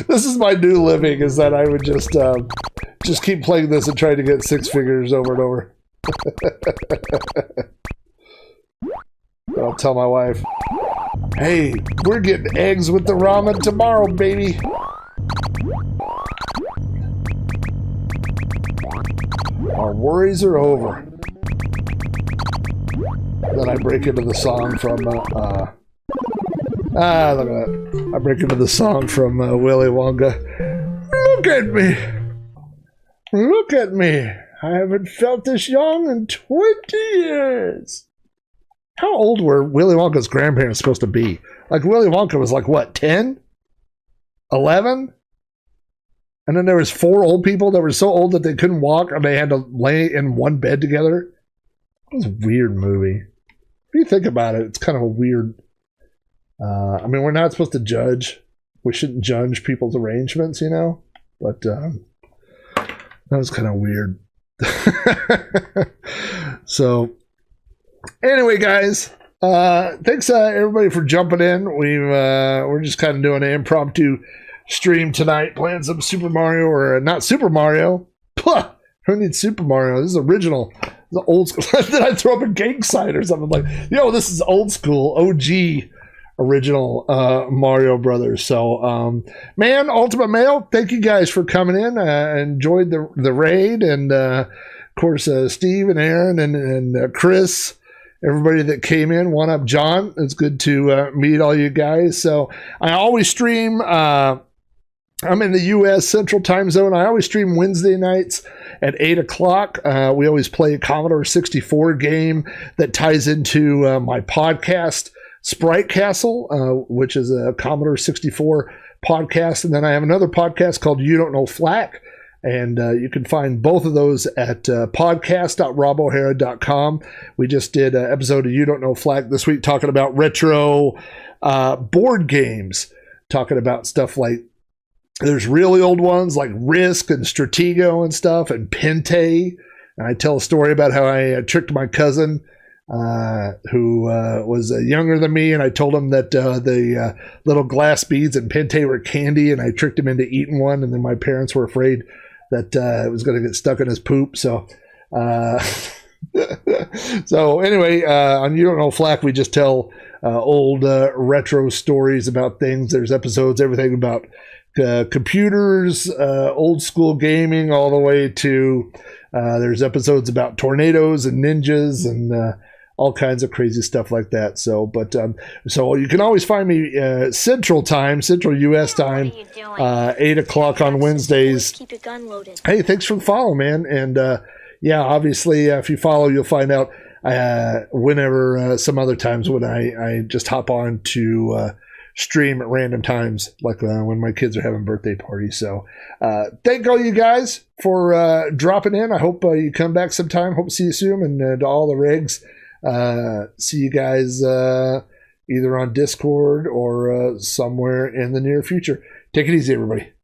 This is my new living, is that I would just keep playing this and try to get 6 figures over and over. I'll tell my wife, hey, we're getting eggs with the ramen tomorrow, baby. Our worries are over. Then I break into the song from, look at that. I break into the song from Willy Wonka. Look at me. Look at me. I haven't felt this young in 20 years. How old were Willy Wonka's grandparents supposed to be? Like, Willy Wonka was like, what, 10? 11? And then there was 4 old people that were so old that they couldn't walk and they had to lay in one bed together. It was a weird movie. If you think about it, it's kind of a weird... I mean, we're not supposed to judge. We shouldn't judge people's arrangements, you know? But that was kind of weird. So, anyway, guys, thanks everybody for jumping in. We're just kind of doing an impromptu stream tonight, playing some Super Mario, or not Super Mario. Puh, who needs Super Mario? This is original the old school. Then I throw up a gang sign or something like, yo, this is old school, OG, original Mario Brothers. So, man, Ultimate Male, thank you guys for coming in. Enjoyed the raid, and of course, Steve and Aaron and Chris, everybody that came in. One up, John. It's good to meet all you guys. So I always stream. I'm in the U.S. Central Time Zone. I always stream Wednesday nights at 8 o'clock. We always play a Commodore 64 game that ties into my podcast, Sprite Castle, which is a Commodore 64 podcast. And then I have another podcast called You Don't Know Flack. And you can find both of those at podcast.robohara.com. We just did an episode of You Don't Know Flack this week talking about retro board games, talking about stuff like there's really old ones like Risk and Stratego and stuff, and Pente. And I tell a story about how I tricked my cousin who was younger than me, and I told him that the little glass beads in Pente were candy, and I tricked him into eating one, and then my parents were afraid that it was going to get stuck in his poop. So so anyway, on You Don't Know Flack, we just tell old retro stories about things. There's episodes, everything about computers, old school gaming, all the way to there's episodes about tornadoes and ninjas and all kinds of crazy stuff like that. So, so you can always find me Central U.S. time, 8 o'clock on Wednesdays. Keep your gun loaded. Hey, thanks for the follow, man. And yeah, obviously, if you follow, you'll find out whenever some other times when I just hop on to stream at random times, like when my kids are having birthday parties. So thank all you guys for dropping in. I hope you come back sometime. Hope to see you soon. And to all the rigs, see you guys either on Discord or somewhere in the near future. Take it easy, everybody.